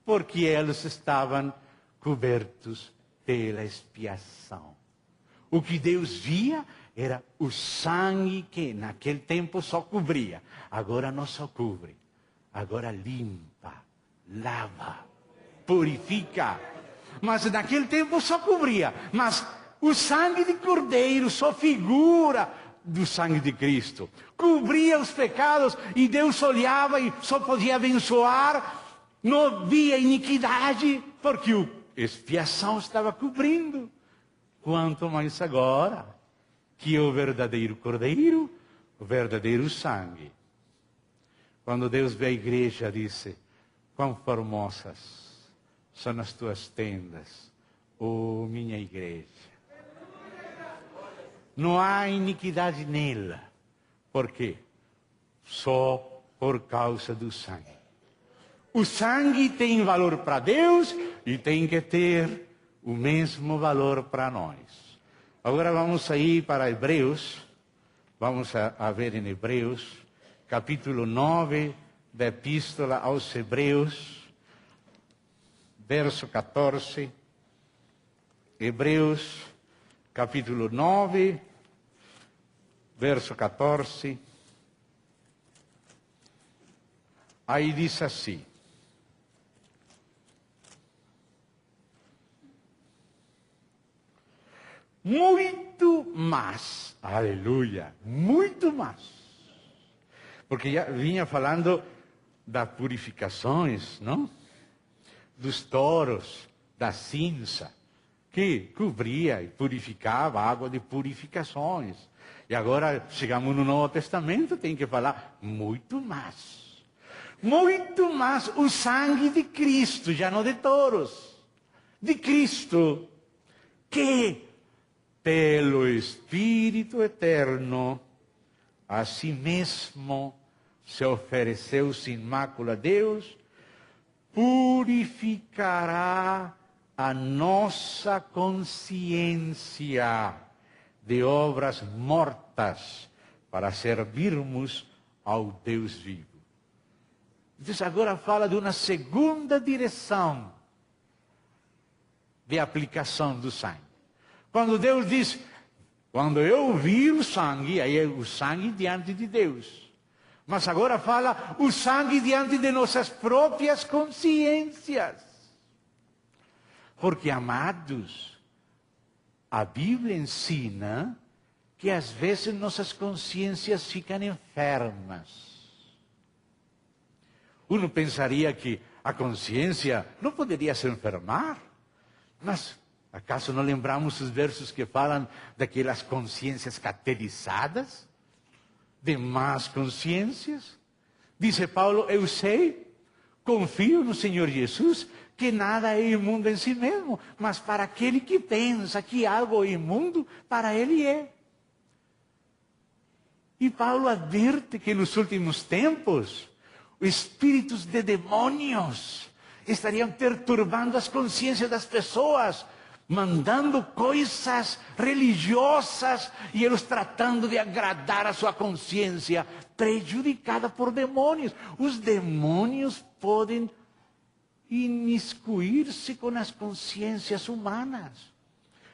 Porque eles estavam cobertos pela expiação. O que Deus via era o sangue que naquele tempo só cobria. Agora não só cobre, agora limpa, lava, purifica. Mas naquele tempo só cobria. Mas o sangue de Cordeiro só figura do sangue de Cristo. Cobria os pecados e Deus olhava e só podia abençoar. Não havia iniquidade, porque a expiação estava cobrindo. Quanto mais agora, que é o verdadeiro Cordeiro, o verdadeiro sangue. Quando Deus vê a igreja, disse, quão formosas são as tuas tendas, ó minha igreja. Não há iniquidade nela. Por quê? Só por causa do sangue. O sangue tem valor para Deus e tem que ter o mesmo valor para nós. Agora vamos sair para Hebreus. Vamos a ver em Hebreus, capítulo 9 da Epístola aos Hebreus, verso 14. Hebreus, capítulo 9, verso 14. Aí diz assim. Muito mais, aleluia, muito mais. Porque já vinha falando das purificações, não? Dos touros, da cinza, que cobria e purificava a água de purificações. E agora chegamos no Novo Testamento, tem que falar muito mais. Muito mais o sangue de Cristo, já não de touros, de Cristo, que pelo Espírito Eterno, a si mesmo se ofereceu sem mácula a Deus, purificará a nossa consciência de obras mortas para servirmos ao Deus vivo. Deus agora fala de uma segunda direção de aplicação do sangue. Quando Deus diz, quando eu vi o sangue, aí é o sangue diante de Deus. Mas agora fala o sangue diante de nossas próprias consciências. Porque, amados, a Bíblia ensina que que às vezes nossas consciências ficam enfermas. Uno pensaria que a consciência não poderia se enfermar, mas acaso não lembramos os versos que falam daquelas consciências caracterizadas, de más consciências? Dice Paulo, eu sei, confio no Senhor Jesus, que nada é imundo em si mesmo, mas para aquele que pensa que algo é imundo, para ele é. E Paulo adverte que nos últimos tempos, espíritos de demônios estariam perturbando as consciências das pessoas, mandando coisas religiosas e eles tratando de agradar a sua consciência, prejudicada por demônios. Os demônios podem imiscuir-se com as consciências humanas.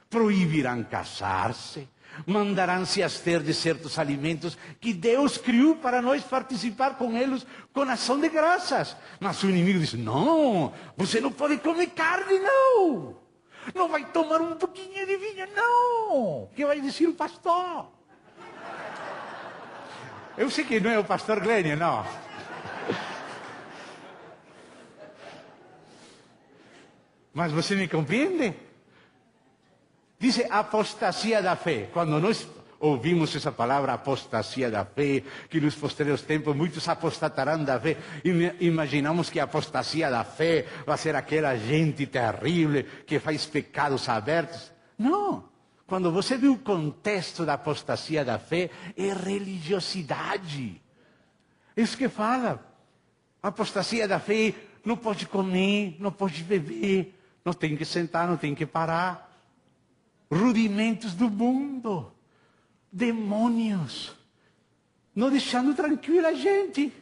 Proibirão casar-se, mandarão se abster de certos alimentos que Deus criou para nós participar com eles com ação de graças. Mas o inimigo diz, não, você não pode comer carne, não. Não vai tomar um pouquinho de vinho, não. O que vai dizer o pastor? Eu sei que não é o pastor Glênio, não. Mas você me compreende? Diz apostasia da fé. Quando nós ouvimos essa palavra apostasia da fé, que nos posteriores tempos muitos apostatarão da fé, imaginamos que a apostasia da fé vai ser aquela gente terrível que faz pecados abertos. Não. Quando você vê o contexto da apostasia da fé, é religiosidade. É isso que fala. A apostasia da fé não pode comer, não pode beber, não tem que sentar, não tem que parar. Rudimentos do mundo, demônios, não deixando tranquila a gente.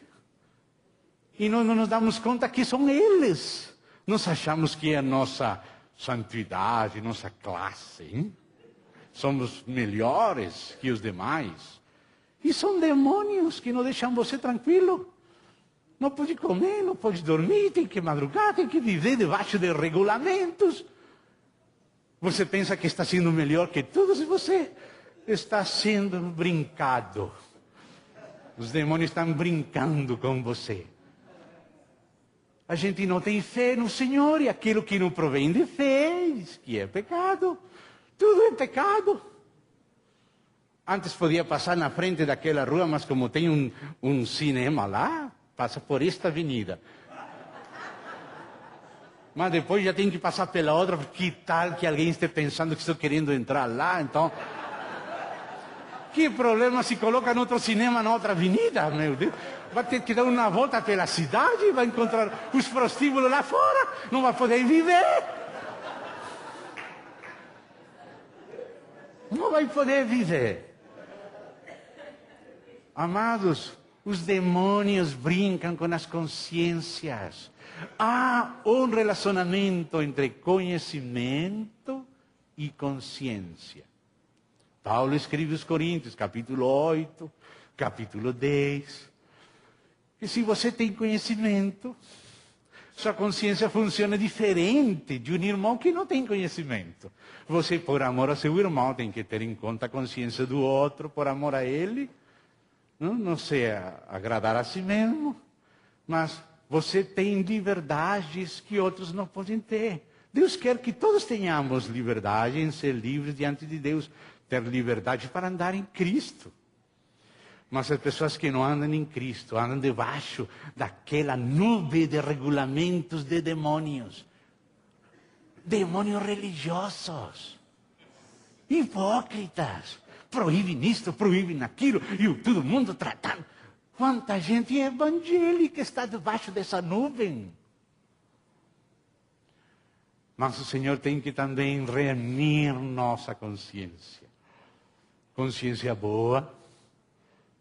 E não nos damos conta que são eles. Nós achamos que é a nossa santidade, nossa classe, hein? Somos melhores que os demais. E são demônios que não deixam você tranquilo. Não pode comer, não pode dormir, tem que madrugar, tem que viver debaixo de regulamentos. Você pensa que está sendo melhor que todos e você está sendo brincado. Os demônios estão brincando com você. A gente não tem fé no Senhor e aquilo que não provém de fé, que é pecado. Tudo é pecado. Antes podia passar na frente daquela rua, mas como tem um cinema lá, passa por esta avenida. Mas depois já tem que passar pela outra, que tal que alguém esteja pensando que estou querendo entrar lá, então... Que problema se coloca no outro cinema, na outra avenida, meu Deus? Vai ter que dar uma volta pela cidade, vai encontrar os prostíbulos lá fora, não vai poder viver. Não vai poder viver. Amados, os demônios brincam com as consciências. Há um relacionamento entre conhecimento e consciência. Paulo escreve aos Coríntios, capítulo 8, capítulo 10. E se você tem conhecimento, sua consciência funciona diferente de um irmão que não tem conhecimento. Você, por amor ao seu irmão, tem que ter em conta a consciência do outro, por amor a ele. Não se agradar a si mesmo, mas você tem liberdades que outros não podem ter. Deus quer que todos tenhamos liberdade em ser livres diante de Deus. Ter liberdade para andar em Cristo. Mas as pessoas que não andam em Cristo, andam debaixo daquela nuvem de regulamentos de demônios. Demônios religiosos. Hipócritas. Proíbem isto, proíbem aquilo, e todo mundo tratando. Quanta gente evangélica está debaixo dessa nuvem. Mas o Senhor tem que também reunir nossa consciência. Consciência boa,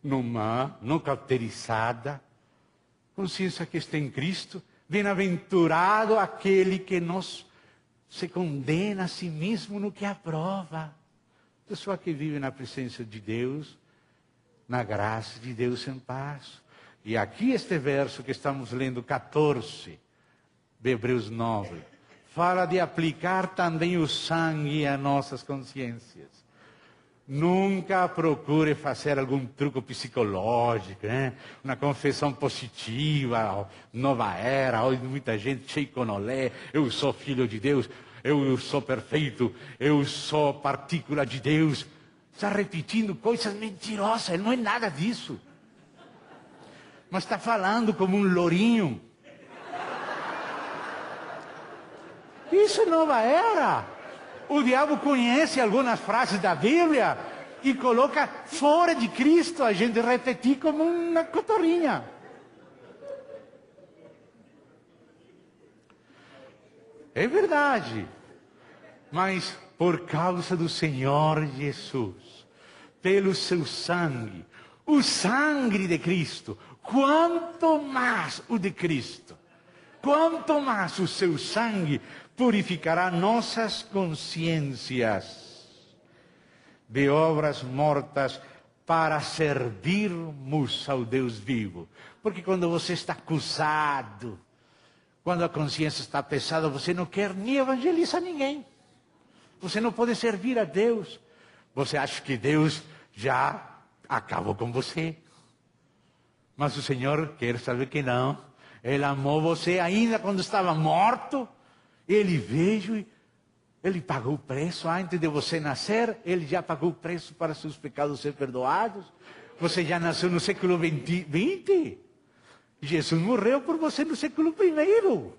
não má, não cauterizada. Consciência que está em Cristo. Bem-aventurado aquele que nos se condena a si mesmo no que aprova. Pessoa que vive na presença de Deus, na graça de Deus em paz. E aqui este verso que estamos lendo, 14, de Hebreus 9, fala de aplicar também o sangue a nossas consciências. Nunca procure fazer algum truque psicológico, né? Uma confissão positiva, nova era, hoje muita gente cheia com olé, eu sou filho de Deus, eu sou perfeito, eu sou partícula de Deus. Está repetindo coisas mentirosas, ele não é nada disso. Mas está falando como um lourinho. Isso é nova era. O diabo conhece algumas frases da Bíblia e coloca fora de Cristo a gente repetir como uma cotorinha. É verdade. Mas por causa do Senhor Jesus, pelo seu sangue, o sangue de Cristo, quanto mais o de Cristo, quanto mais o seu sangue purificará nossas consciências de obras mortas para servirmos ao Deus vivo. Porque quando você está acusado, quando a consciência está pesada, você não quer nem evangelizar ninguém. Você não pode servir a Deus. Você acha que Deus já acabou com você. Mas o Senhor quer saber que não. Ele amou você ainda quando estava morto. Ele veio e ele pagou o preço antes de você nascer. Ele já pagou o preço para seus pecados ser perdoados. Você já nasceu no século 20. Jesus morreu por você no século I.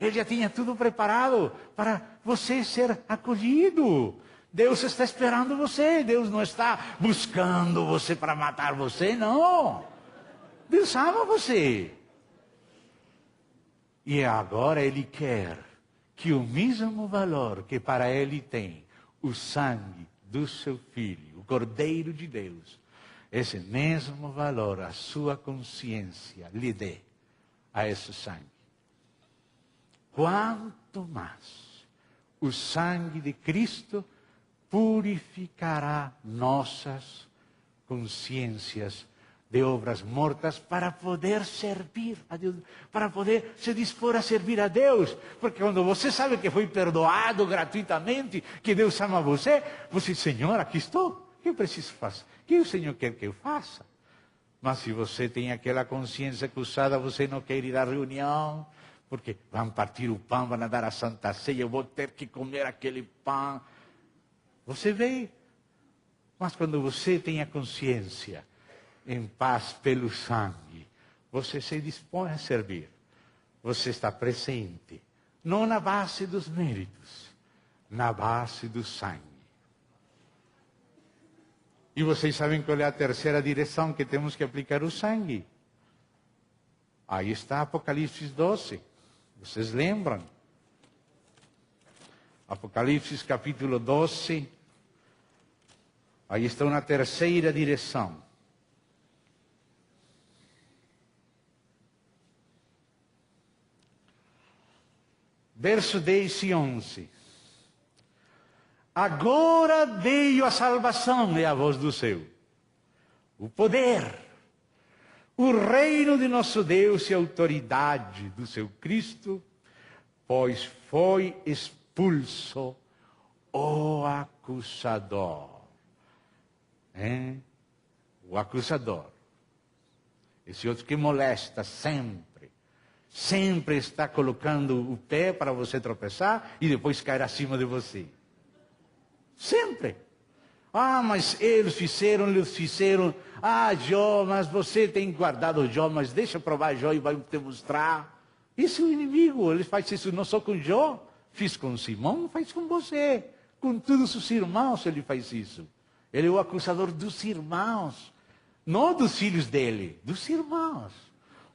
Ele já tinha tudo preparado para você ser acolhido. Deus está esperando você. Deus não está buscando você para matar você, não. Deus ama você. E agora Ele quer que o mesmo valor que para Ele tem o sangue do seu Filho, o Cordeiro de Deus, esse mesmo valor a sua consciência lhe dê a esse sangue. Quanto mais o sangue de Cristo purificará nossas consciências de obras mortas para poder servir a Deus, para poder se dispor a servir a Deus. Porque quando você sabe que foi perdoado gratuitamente, que Deus ama você, você diz, Senhor, aqui estou, o que eu preciso fazer? O que o Senhor quer que eu faça? Mas se você tem aquela consciência acusada, você não quer ir à reunião, porque vão partir o pão, vão dar a Santa Ceia, eu vou ter que comer aquele pão. Você vê, mas quando você tem a consciência em paz pelo sangue, você se dispõe a servir. Você está presente, não na base dos méritos, na base do sangue. E vocês sabem qual é a terceira direção que temos que aplicar o sangue? Aí está Apocalipse 12. Vocês lembram? Apocalipse capítulo 12. Aí está uma terceira direção. Verso 10 e 11. Agora veio a salvação, é a voz do céu. O poder, o reino de nosso Deus e a autoridade do seu Cristo, pois foi expulso o acusador. O acusador. Esse outro que molesta sempre. Sempre está colocando o pé para você tropeçar e depois cair acima de você. Sempre. Ah, mas eles fizeram. Ah, Jó, mas você tem guardado Jó, mas deixa eu provar Jó e vai te mostrar. Isso é o inimigo, ele faz isso não só com Jó, fiz com Simão, faz com você. Com todos os irmãos ele faz isso. Ele é o acusador dos irmãos. Não dos filhos dele, dos irmãos.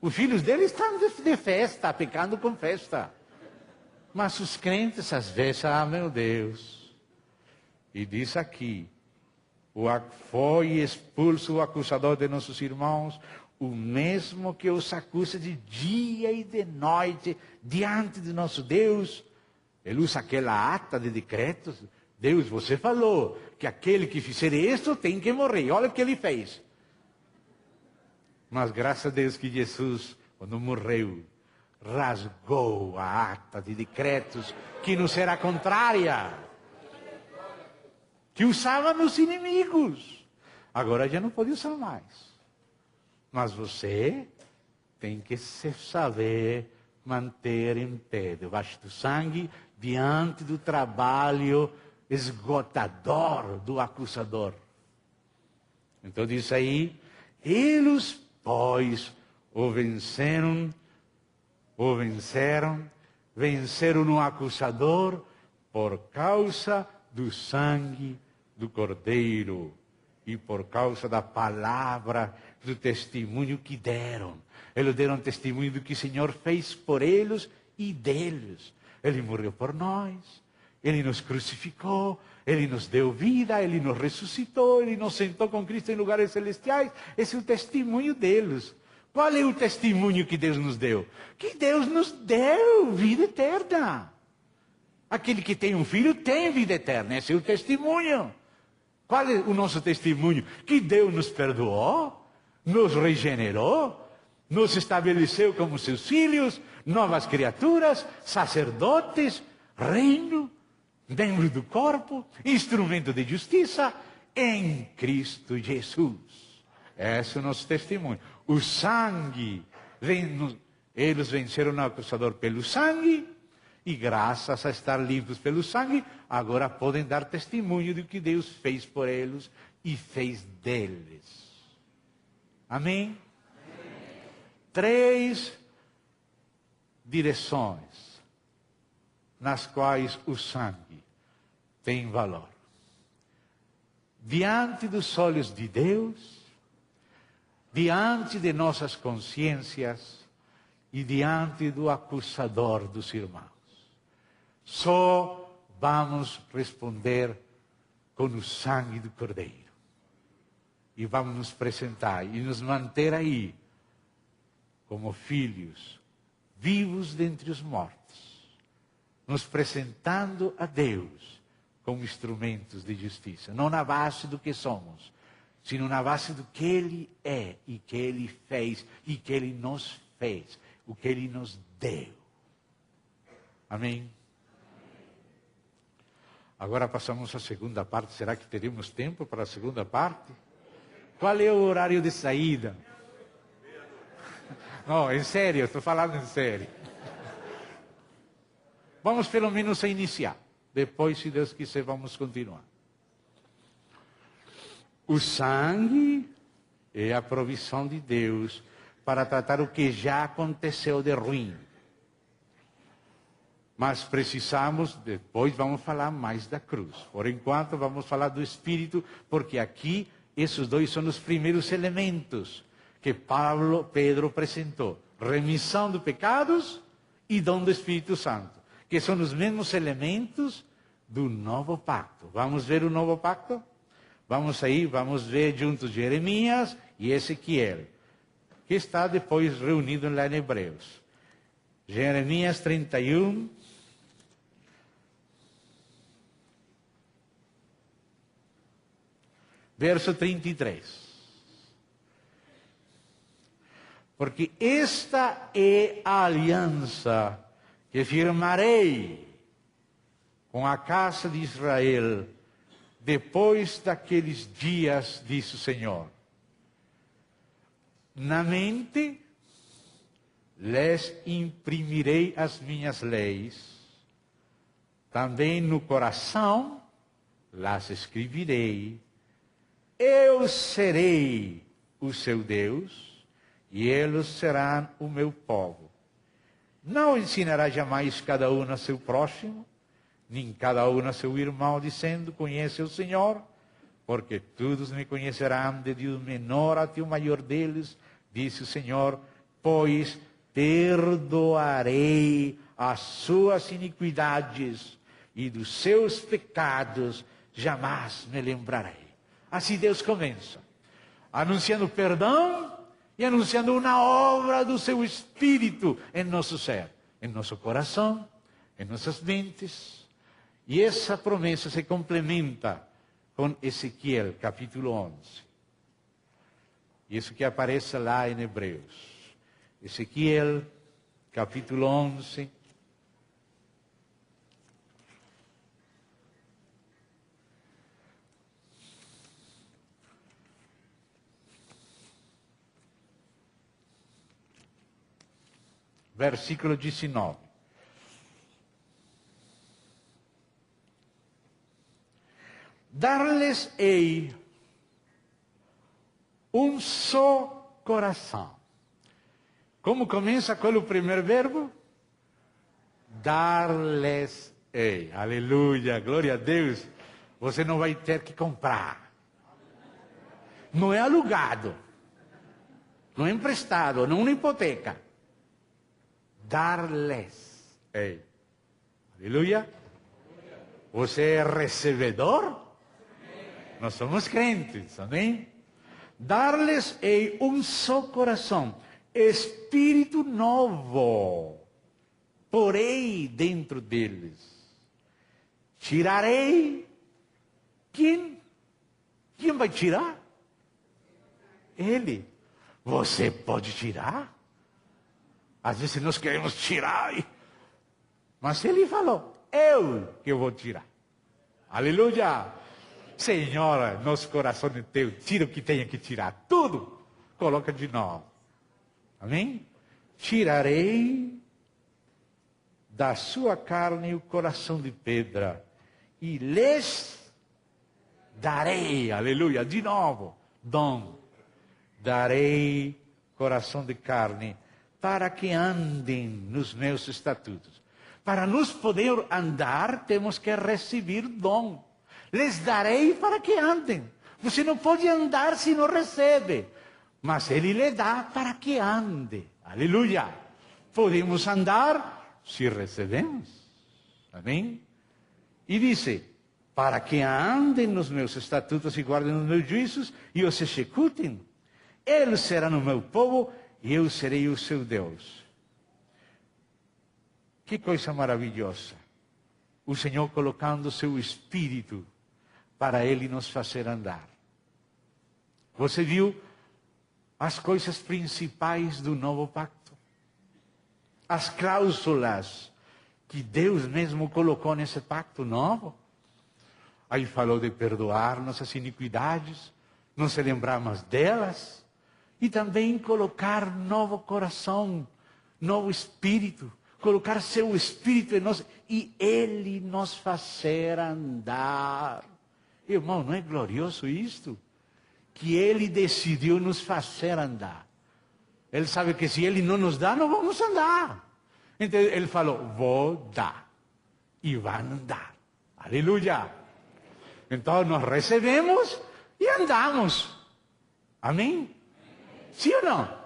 Os filhos dele estão de festa, pecando com festa. Mas os crentes, às vezes, meu Deus. E diz aqui, foi expulso o acusador de nossos irmãos, o mesmo que os acusa de dia e de noite, diante de nosso Deus. Ele usa aquela ata de decretos. Deus, você falou que aquele que fizer isso tem que morrer. Olha o que ele fez. Mas graças a Deus que Jesus, quando morreu, rasgou a ata de decretos que nos era contrária. que usava nos inimigos. Agora já não pode usar mais. Mas você tem que saber manter em pé, debaixo do sangue, diante do trabalho esgotador do acusador. Então diz aí, eles, pois, venceram o acusador por causa do sangue do Cordeiro e por causa da palavra do testemunho que deram. Eles deram testemunho do que o Senhor fez por eles e deles. Ele morreu por nós, Ele nos crucificou, Ele nos deu vida, Ele nos ressuscitou, Ele nos sentou com Cristo em lugares celestiais. Esse é o testemunho deles. Qual é o testemunho que Deus nos deu? Que Deus nos deu vida eterna. Aquele que tem um filho tem vida eterna. Esse é o testemunho. Qual é o nosso testemunho? Que Deus nos perdoou, nos regenerou, nos estabeleceu como seus filhos, novas criaturas, sacerdotes, reino, membro do corpo, instrumento de justiça em Cristo Jesus. Esse é o nosso testemunho. O sangue, eles venceram o acusador pelo sangue, e graças a estar limpos pelo sangue, agora podem dar testemunho do que Deus fez por eles e fez deles. Amém? Amém. 3 direções nas quais o sangue tem valor. Diante dos olhos de Deus, diante de nossas consciências e diante do acusador dos irmãos. Só vamos responder com o sangue do Cordeiro. E vamos nos apresentar e nos manter aí como filhos vivos dentre os mortos, nos apresentando a Deus como instrumentos de justiça, não na base do que somos, sino na base do que Ele é e que Ele fez e que Ele nos fez, o que Ele nos deu. Amém? Agora passamos à segunda parte. Será que teremos tempo para a segunda parte? Qual é o horário de saída? Não, em sério, estou falando em sério. Vamos pelo menos a iniciar. Depois, se Deus quiser, vamos continuar. O sangue é a provisão de Deus para tratar o que já aconteceu de ruim. Mas precisamos, depois vamos falar mais da cruz. Por enquanto vamos falar do Espírito, porque aqui esses dois são os primeiros elementos que Pedro apresentou. Remissão de pecados e dom do Espírito Santo, que são os mesmos elementos do novo pacto. Vamos ver o novo pacto? Vamos ver juntos Jeremias e Ezequiel, que está depois reunido lá em Hebreus. Jeremias 31. Verso 33. Porque esta é a aliança que firmarei com a casa de Israel depois daqueles dias, diz o Senhor. Na mente lhes imprimirei as minhas leis, também no coração las escreverei. Eu serei o seu Deus, e eles serão o meu povo. Não ensinará jamais cada um a seu próximo, nem cada um a seu irmão, dizendo, conhece o Senhor, porque todos me conhecerão, desde o menor até o maior deles, disse o Senhor, pois perdoarei as suas iniquidades, e dos seus pecados jamais me lembrarei. Assim Deus começa, anunciando perdão e anunciando uma obra do seu Espírito em nosso ser, em nosso coração, em nossas mentes. E essa promessa se complementa com Ezequiel, capítulo 11. Isso que aparece lá em Hebreus. Ezequiel, capítulo 11. versículo 19. Dar-lhes-ei um só coração. Como começa com o primeiro verbo? Dar-lhes-ei. Aleluia, glória a Deus. Você não vai ter que comprar. Não é alugado. Não é emprestado, não é uma hipoteca. Dar-lhes-ei. Aleluia. Você é recebedor? Nós somos crentes, amém? Dar-lhes-ei um só coração, espírito novo, porei dentro deles. Tirarei. Quem vai tirar? Ele. Você pode tirar? Às vezes nós queremos tirar, mas ele falou, eu que vou tirar. Aleluia! Senhora, nosso coração é teu, tira o que tenha que tirar, tudo, coloca de novo. Amém? Tirarei da sua carne o coração de pedra e lhes darei, aleluia, de novo, dom. Darei coração de carne para que andem nos meus estatutos. Para nos poder andar, temos que receber dom. Les darei para que andem. Você não pode andar se não recebe. Mas Ele lhe dá para que ande. Aleluia. Podemos andar se recebemos. Amém? E disse, para que andem nos meus estatutos e guardem os meus juízos e os executem. Eles serão o meu povo e eu serei o seu Deus. Que coisa maravilhosa. O Senhor colocando seu Espírito para Ele nos fazer andar. Você viu as coisas principais do novo pacto? As cláusulas que Deus mesmo colocou nesse pacto novo? Aí falou de perdoar nossas iniquidades, não se lembrar mais delas, e também colocar novo coração, novo espírito, colocar seu espírito em nós, e Ele nos fazer andar. Irmão, não é glorioso isto? Que Ele decidiu nos fazer andar. Ele sabe que se Ele não nos dá, não vamos andar. Então Ele falou, vou dar. E vai andar. Aleluia. Então nós recebemos e andamos. Amém? Sim ou não?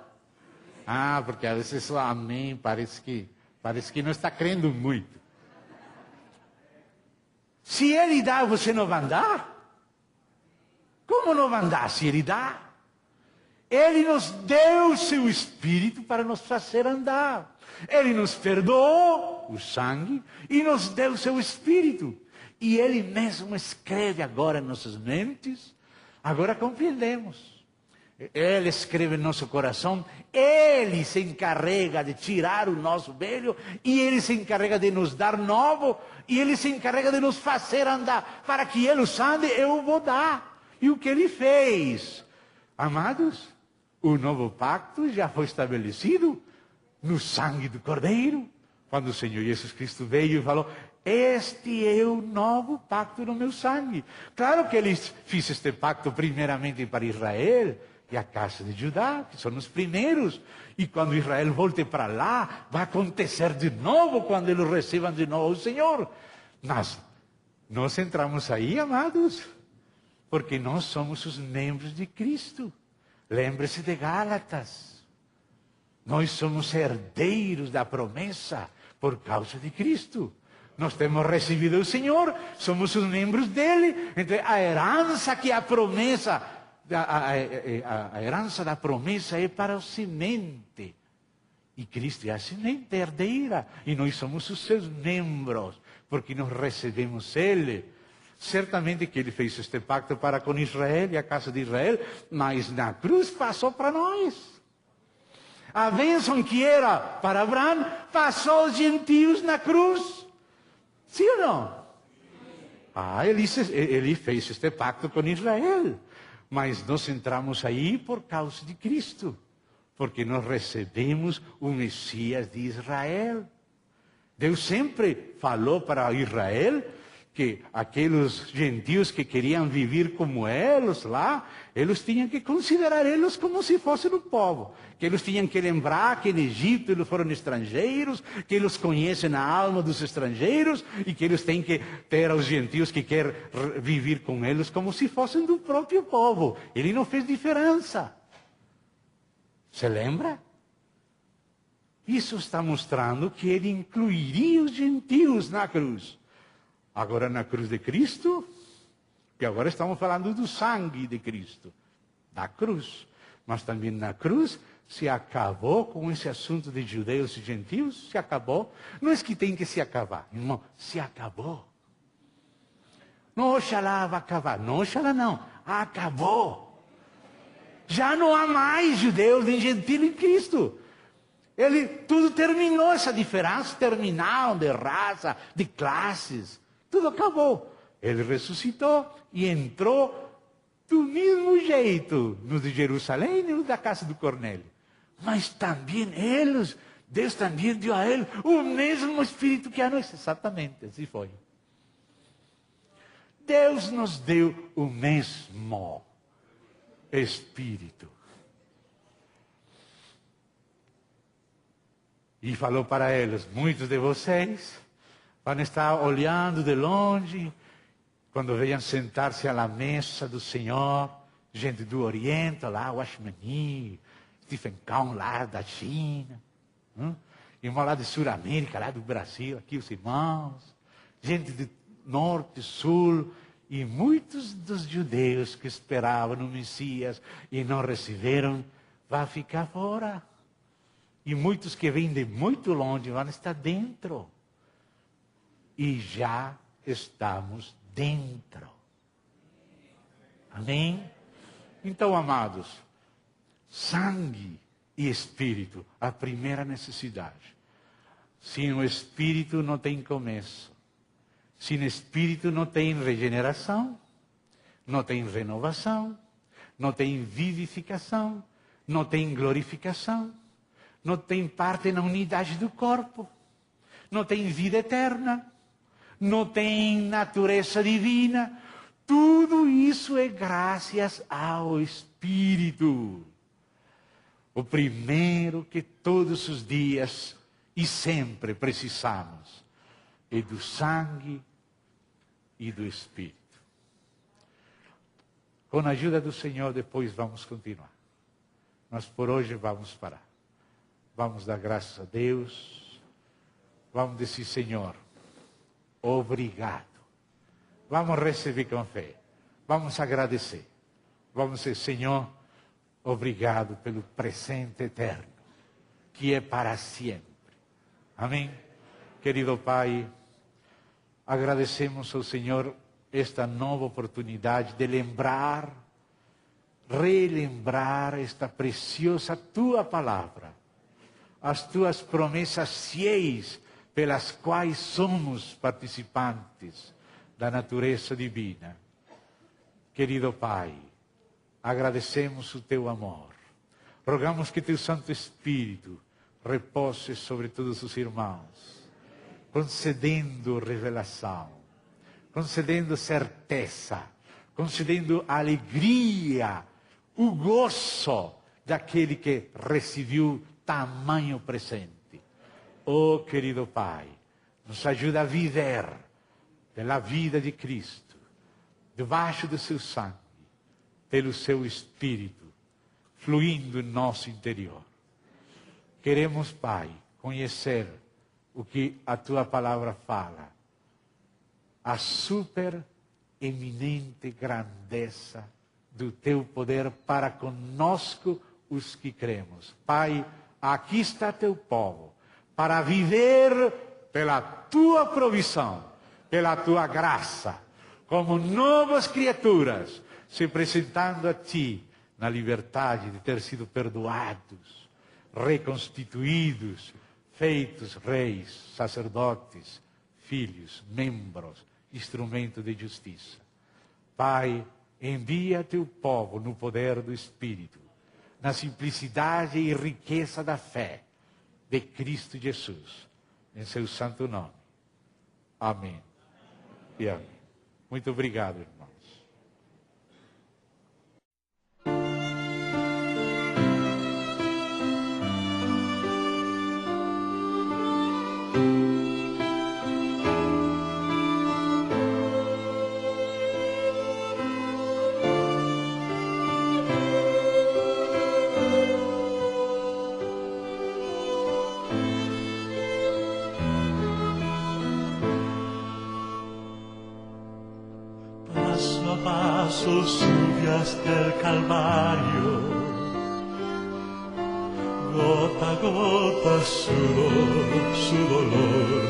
Ah, porque às vezes só amém parece que não está crendo muito. Se Ele dá, você não vai andar? Como não vai andar se Ele dá? Ele nos deu seu Espírito para nos fazer andar. Ele nos perdoou o sangue e nos deu seu Espírito. E Ele mesmo escreve agora em nossas mentes. Agora compreendemos. Ele escreve em nosso coração. Ele se encarrega de tirar o nosso velho. E Ele se encarrega de nos dar novo. E Ele se encarrega de nos fazer andar. Para que Ele os ande, eu vou dar. E o que Ele fez? Amados, o novo pacto já foi estabelecido no sangue do Cordeiro. Quando o Senhor Jesus Cristo veio e falou, este é o novo pacto no meu sangue. Claro que Ele fez este pacto primeiramente para Israel e a casa de Judá, que são os primeiros. E quando Israel volte para lá, vai acontecer de novo quando eles recebam de novo o Senhor. Mas nós entramos aí, amados, porque nós somos os membros de Cristo. Lembre-se de Gálatas. Nós somos herdeiros da promessa por causa de Cristo. Nós temos recebido o Senhor, somos os membros dele. Então, a herança que a promessa, a herança da promessa é para o semente. E Cristo é a semente herdeira. E nós somos os seus membros, porque nós recebemos Ele. Certamente que Ele fez este pacto para com Israel e a casa de Israel, mas na cruz passou para nós. A bênção que era para Abraão passou aos gentios na cruz. Sim ou não? Ele fez este pacto com Israel. Mas nós entramos aí por causa de Cristo. Porque nós recebemos o Messias de Israel. Deus sempre falou para Israel que aqueles gentios que queriam viver como eles lá, eles tinham que considerar eles como se fossem um povo. Que eles tinham que lembrar que no Egito eles foram estrangeiros, que eles conhecem a alma dos estrangeiros e que eles têm que ter os gentios que querem viver com eles como se fossem do próprio povo. Ele não fez diferença. Você lembra? Isso está mostrando que ele incluiria os gentios na cruz. Agora na cruz de Cristo, que agora estamos falando do sangue de Cristo, da cruz. Mas também na cruz se acabou com esse assunto de judeus e gentios, se acabou. Não é que tem que se acabar, irmão, se acabou. Não, oxalá vai acabar. Não, oxalá não, acabou. Já não há mais judeus nem gentios em Cristo. Tudo terminou, essa diferença terminal de raça, de classes. Tudo acabou. Ele ressuscitou e entrou do mesmo jeito no de Jerusalém e no da casa do Cornélio. Mas também eles, Deus também deu a ele o mesmo Espírito que a nós. Exatamente, assim foi. Deus nos deu o mesmo Espírito. E falou para eles, muitos de vocês vão estar olhando de longe, quando venham sentar-se à mesa do Senhor, gente do Oriente, lá, Watchman Nee, Stephen Kahn, lá da China, irmão lá de Sul-América, lá do Brasil, aqui os irmãos, gente do Norte, Sul, e muitos dos judeus que esperavam no Messias e não receberam, vão ficar fora. E muitos que vêm de muito longe vão estar dentro. E já estamos dentro. Amém? Então, amados, sangue e espírito, a primeira necessidade. Sem o espírito não tem começo. Sem espírito não tem regeneração, não tem renovação, não tem vivificação, não tem glorificação, não tem parte na unidade do corpo, não tem vida eterna, não tem natureza divina. Tudo isso é graças ao Espírito. O primeiro que todos os dias e sempre precisamos é do sangue e do Espírito. Com a ajuda do Senhor, depois vamos continuar. Mas por hoje vamos parar. Vamos dar graças a Deus. Vamos dizer, Senhor, obrigado. Vamos receber com fé. Vamos agradecer. Vamos dizer, Senhor, obrigado pelo presente eterno, que é para sempre. Amém? Querido Pai, agradecemos ao Senhor esta nova oportunidade de lembrar, relembrar esta preciosa Tua Palavra, as Tuas promessas fiéis pelas quais somos participantes da natureza divina. Querido Pai, agradecemos o Teu amor. Rogamos que Teu Santo Espírito repose sobre todos os irmãos, concedendo revelação, concedendo certeza, concedendo alegria, o gozo daquele que recebeu tamanho presente. Oh, querido Pai, nos ajuda a viver pela vida de Cristo, debaixo do seu sangue, pelo seu Espírito, fluindo em nosso interior. Queremos, Pai, conhecer o que a Tua Palavra fala, a super eminente grandeza do Teu poder para conosco os que cremos. Pai, aqui está Teu povo, para viver pela Tua provisão, pela Tua graça, como novas criaturas, se apresentando a Ti na liberdade de ter sido perdoados, reconstituídos, feitos reis, sacerdotes, filhos, membros, instrumento de justiça. Pai, envia Teu povo no poder do Espírito, na simplicidade e riqueza da fé de Cristo Jesus, em seu santo nome. Amém. E amém. Muito obrigado, irmãos. Sube hasta el Calvario, gota a gota su dolor,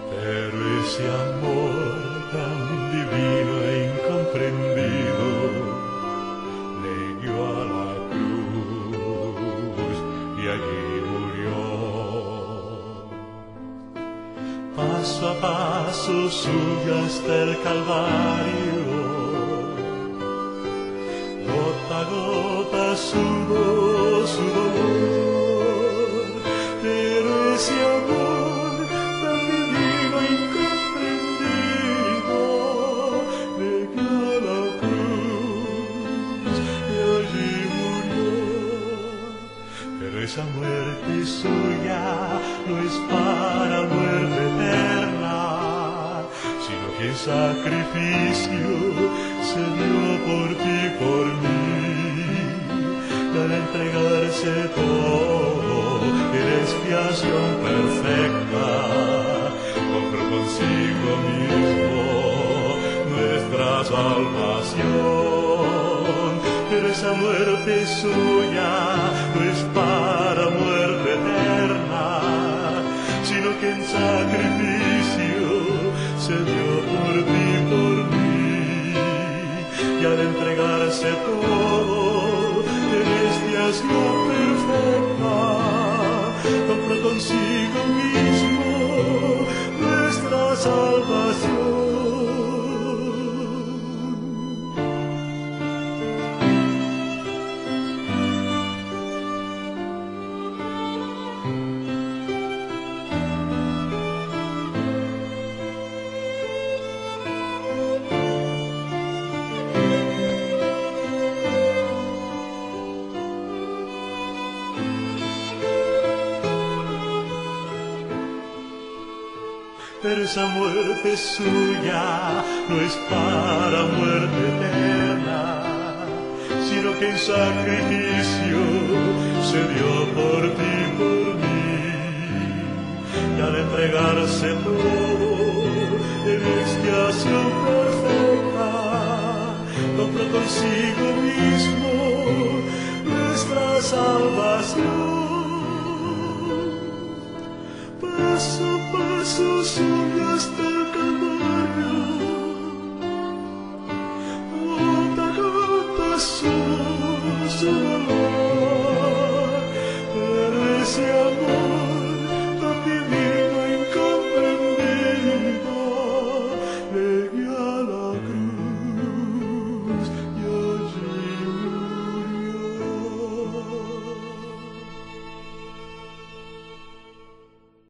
pero ese amor tan divino e incomprendido le dio a la cruz y allí murió. Paso a paso sube hasta el Calvario, gota a gota sudó su dolor, pero ese amor tan divino e incomprendido le dio a la cruz y allí murió. Pero esa muerte suya no es para muerte eterna, sino que en sacrificio se dio por ti, por mí, y al entregarse todo en expiación perfecta, compró consigo mismo nuestra salvación. Pero esa muerte suya no es para muerte eterna, sino que en sacrificio se dio por ti, por mí, y al entregarse todo en expiación perfecta, compró consigo mismo nuestra salvación. Pero esa muerte suya no es para muerte eterna, sino que en sacrificio se dio por ti, por mí, y al entregarse todo en expiación perfecta, compró consigo mismo nuestra salvación. Paso a paso subió hasta